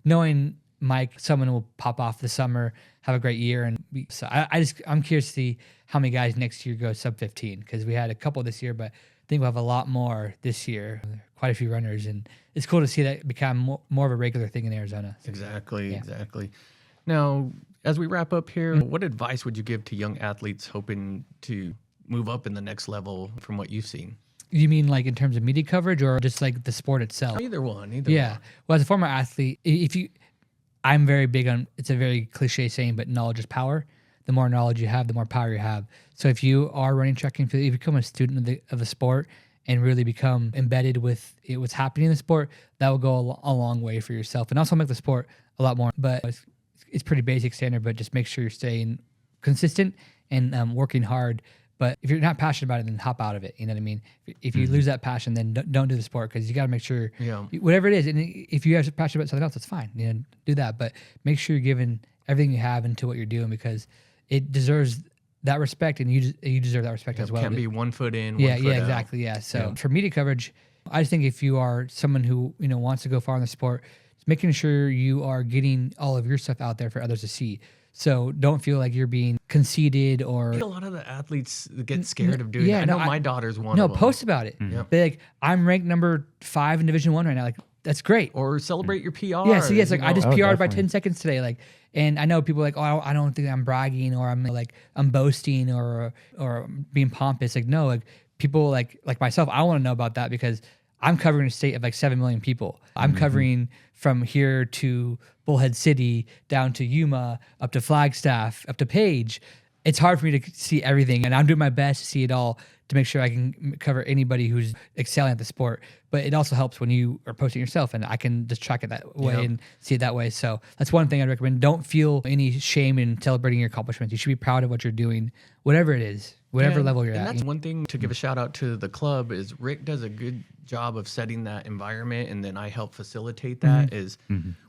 knowing Mike, someone will pop off this summer, have a great year, and so I'm curious to see how many guys next year go sub 15, because we had a couple this year, but I think we'll have a lot more this year. Quite a few runners, and it's cool to see that become more of a regular thing in Arizona. So, Exactly. Now, as we wrap up here, what advice would you give to young athletes hoping to move up in the next level from what you've seen? You mean like in terms of media coverage or just like the sport itself? Either one. Well, as a former athlete, I'm very big on, it's a very cliche saying, but knowledge is power. The more knowledge you have, the more power you have. So if you are running track and field, if you become a student of the sport and really become embedded with what's happening in the sport, that will go a long way for yourself and also make the sport a lot more. But it's pretty basic standard, but just make sure you're staying consistent and working hard. But if you're not passionate about it, then hop out of it. You know what I mean? If you lose that passion, then don't do the sport, because you got to make sure whatever it is. And if you have passion about something else, that's fine. Do that. But make sure you're giving everything you have into what you're doing, because it deserves that respect, and you deserve that respect as well. Can't be 1 foot in, one foot out. Exactly. Yeah. So for media coverage, I just think if you are someone who, wants to go far in the sport, it's making sure you are getting all of your stuff out there for others to see. So don't feel like you're being conceited or. I think a lot of the athletes get scared of doing that. I know my daughter's one No, of them. post about it. Be like, I'm ranked number 5 in Division 1 right now. Like, that's great. Or celebrate your PR. Yeah, so yes, like I just PR'd by definitely. 10 seconds today. Like, and I know people are like, oh, I don't think I'm bragging or I'm boasting or being pompous. Like, no, like people like myself, I want to know about that because I'm covering a state of like 7 million people. I'm covering from here to Bullhead City, down to Yuma, up to Flagstaff, up to Page. It's hard for me to see everything, and I'm doing my best to see it all to make sure I can cover anybody who's excelling at the sport. But it also helps when you are posting yourself, and I can just track it that way and see it that way. So that's one thing I'd recommend. Don't feel any shame in celebrating your accomplishments. You should be proud of what you're doing, whatever it is, whatever level you're and at. that's one thing to give a shout out to the club is Rick does a good job of setting that environment, and then I help facilitate that. Is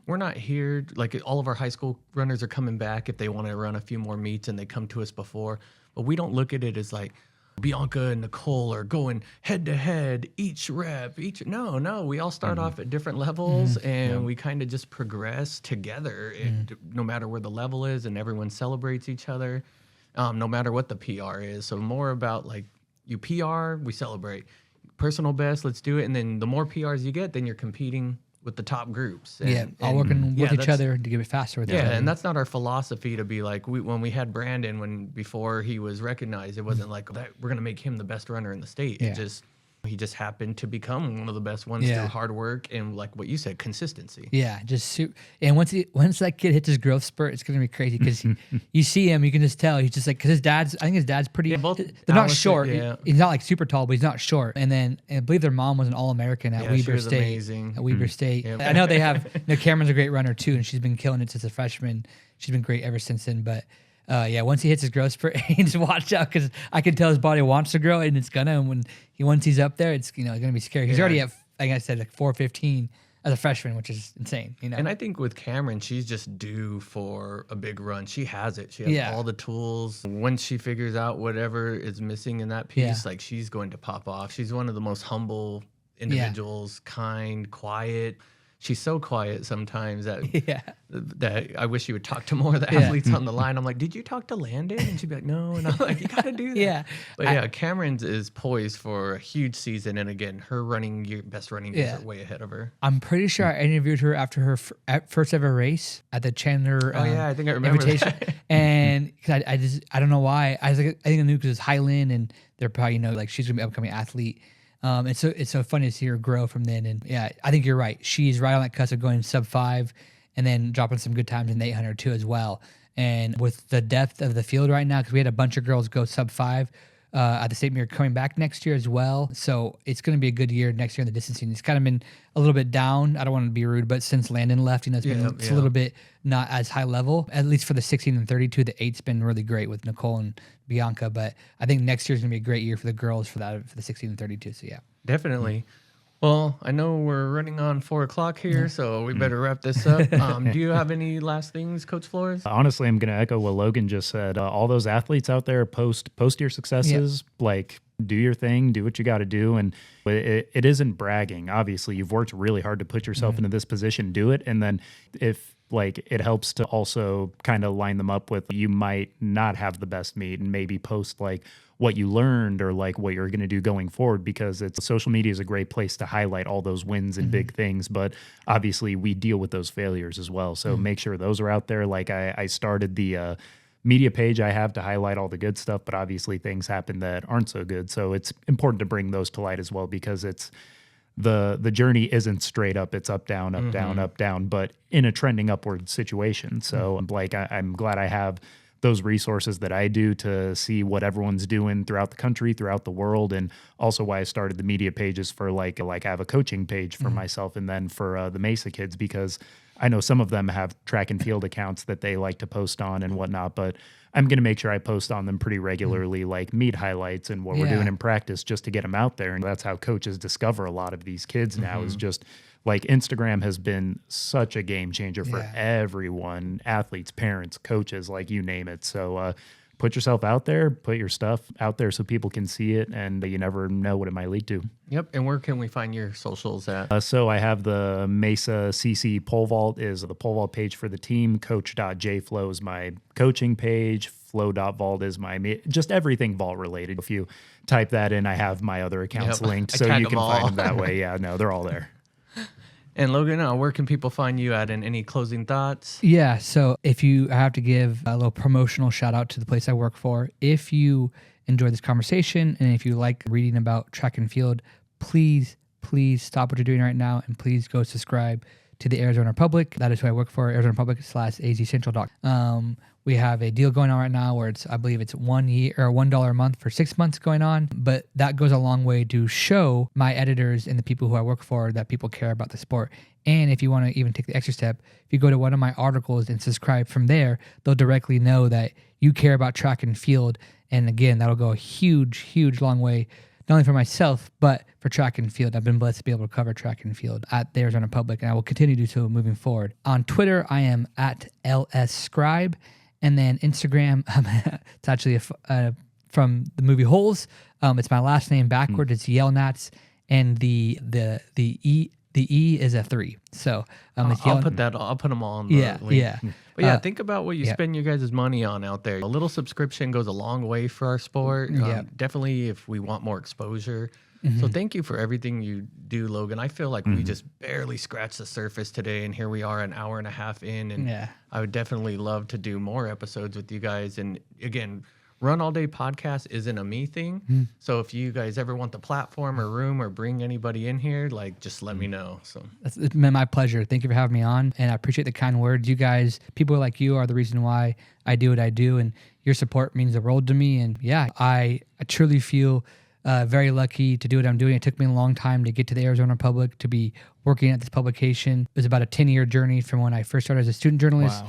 we're not here, like all of our high school runners are coming back if they want to run a few more meets and they come to us before, but we don't look at it as like Bianca and Nicole are going head to head each rep no, we all start off at different levels and we kind of just progress together, and no matter where the level is, and everyone celebrates each other, no matter what the PR is. So more about like you PR, we celebrate personal best, let's do it, and then the more PRs you get, then you're competing with the top groups. And, all working with each other to get it faster with each other. and that's not our philosophy to be like, when we had Brandon, before he was recognized, it wasn't like that we're going to make him the best runner in the state. He just happened to become one of the best ones through hard work and, like what you said, consistency. Yeah, and once that kid hits his growth spurt, it's gonna be crazy because you see him, you can just tell he's just like, because I think his dad's pretty. both they're not Allison, short. He's not like super tall, but he's not short. And then I believe their mom was an All-American at she Weber was State. amazing. At Weber State, Yep. I know they have. Cameron's a great runner too, and she's been killing it since a freshman. She's been great ever since then, but. Once he hits his growth spurt, he just watch out because I can tell his body wants to grow and it's gonna. And once he's up there, it's gonna be scary. He's already at, like I said, like 4:15 as a freshman, which is insane. And I think with Cameron, she's just due for a big run. She has it. She has all the tools. Once she figures out whatever is missing in that piece, like she's going to pop off. She's one of the most humble individuals, kind, quiet. She's so quiet sometimes that I wish you would talk to more of the athletes on the line. I'm like, did you talk to Landon? And she'd be like, no. And I'm like, you got to do that. But Cameron's is poised for a huge season. And again, her best running years are way ahead of her. I'm pretty sure I interviewed her after her first ever race at the Chandler I think I remember invitation. that. And because I don't know why. I think I knew because it's Highland and they're probably, like she's going to be an upcoming athlete. And so it's so funny to see her grow from then. And I think you're right. She's right on that cusp of going sub 5 and then dropping some good times in the 800 too as well. And with the depth of the field right now, because we had a bunch of girls go sub 5 at the state meet coming back next year as well. So it's going to be a good year next year in the distancing. It's kind of been a little bit down. I don't want to be rude, but since Landon left, it's been a little bit not as high level, at least for the 16 and 32. The 8's been really great with Nicole and Bianca, but I think next year's going to be a great year for the girls for the 16 and 32. So Definitely. Well, I know we're running on 4 o'clock here, so we better wrap this up. Do you have any last things, Coach Flores? Honestly, I'm going to echo what Logan just said. All those athletes out there, post your successes, like do your thing, do what you got to do. And it isn't bragging. Obviously, you've worked really hard to put yourself into this position, do it. And then if it helps to also kind of line them up with, you might not have the best meet and maybe post like what you learned or like what you're going to do going forward, because social media is a great place to highlight all those wins and big things. But obviously we deal with those failures as well. So make sure those are out there. Like I started the media page I have to highlight all the good stuff, but obviously things happen that aren't so good. So it's important to bring those to light as well, because it's the journey isn't straight up. It's up, down, up, down, up, down, but in a trending upward situation. So I'm glad I have those resources that I do to see what everyone's doing throughout the country, throughout the world. And also why I started the media pages for like I have a coaching page for myself and then for the Mesa kids, because I know some of them have track and field accounts that they like to post on and whatnot, but I'm going to make sure I post on them pretty regularly, like meet highlights and what we're doing in practice, just to get them out there. And that's how coaches discover a lot of these kids now, is just like Instagram has been such a game changer for everyone, athletes, parents, coaches, like you name it. So put yourself out there, put your stuff out there so people can see it, and you never know what it might lead to. Yep. And where can we find your socials at? So I have the Mesa CC pole vault is the pole vault page for the team. Coach.jflow is my coaching page. Flow.vault is my, just everything vault related. If you type that in, I have my other accounts linked, so you can find them that way. Yeah, no, they're all there. And Logan, where can people find you at, and any closing thoughts? Yeah, so I have to give a little promotional shout out to the place I work for. If you enjoy this conversation and if you like reading about track and field, please stop what you're doing right now and please go subscribe to the Arizona Republic. That is who I work for, Arizona Republic /AZCentral. We have a deal going on right now where I believe it's $1 a month for 6 months going on, but that goes a long way to show my editors and the people who I work for that people care about the sport. And if you want to even take the extra step, if you go to one of my articles and subscribe from there, they'll directly know that you care about track and field. And again, that'll go a huge long way, not only for myself, but for track and field. I've been blessed to be able to cover track and field at the Arizona Republic, and I will continue to do so moving forward. On Twitter, I am at LSScribe. And then Instagram, it's actually from the movie Holes. It's my last name backwards. It's Yelnats, and the E is a 3. So I'll put them all on the link. Yeah. But yeah, think about what you spend your guys' money on out there. A little subscription goes a long way for our sport. Definitely if we want more exposure. So thank you for everything you do, Logan. I feel like we just barely scratched the surface today, and here we are an hour and a half in, and I would definitely love to do more episodes with you guys. And again, Run All Day podcast isn't a me thing. So if you guys ever want the platform or room or bring anybody in here, just let me know. So it's been my pleasure. Thank you for having me on, and I appreciate the kind words. You guys, people like you, are the reason why I do what I do, and your support means the world to me. And yeah, I truly feel very lucky to do what I'm doing. It took me a long time to get to the Arizona Republic, to be working at this publication. It was about a 10-year journey from when I first started as a student journalist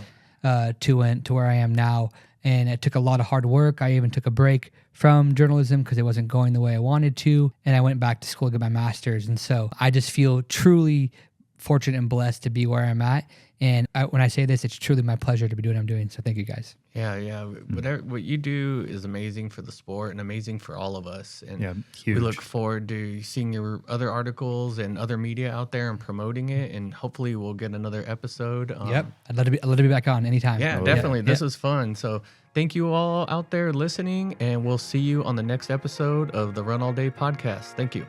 to where I am now. And it took a lot of hard work. I even took a break from journalism because it wasn't going the way I wanted to. And I went back to school to get my master's. And so I just feel truly fortunate and blessed to be where I'm at. And when I say this, it's truly my pleasure to be doing what I'm doing. So thank you guys. Yeah. What you do is amazing for the sport and amazing for all of us. And huge. We look forward to seeing your other articles and other media out there and promoting it. And hopefully we'll get another episode. I'd love to be back on anytime. Yeah, definitely. This was fun. So thank you all out there listening, and we'll see you on the next episode of the Run All Day podcast. Thank you.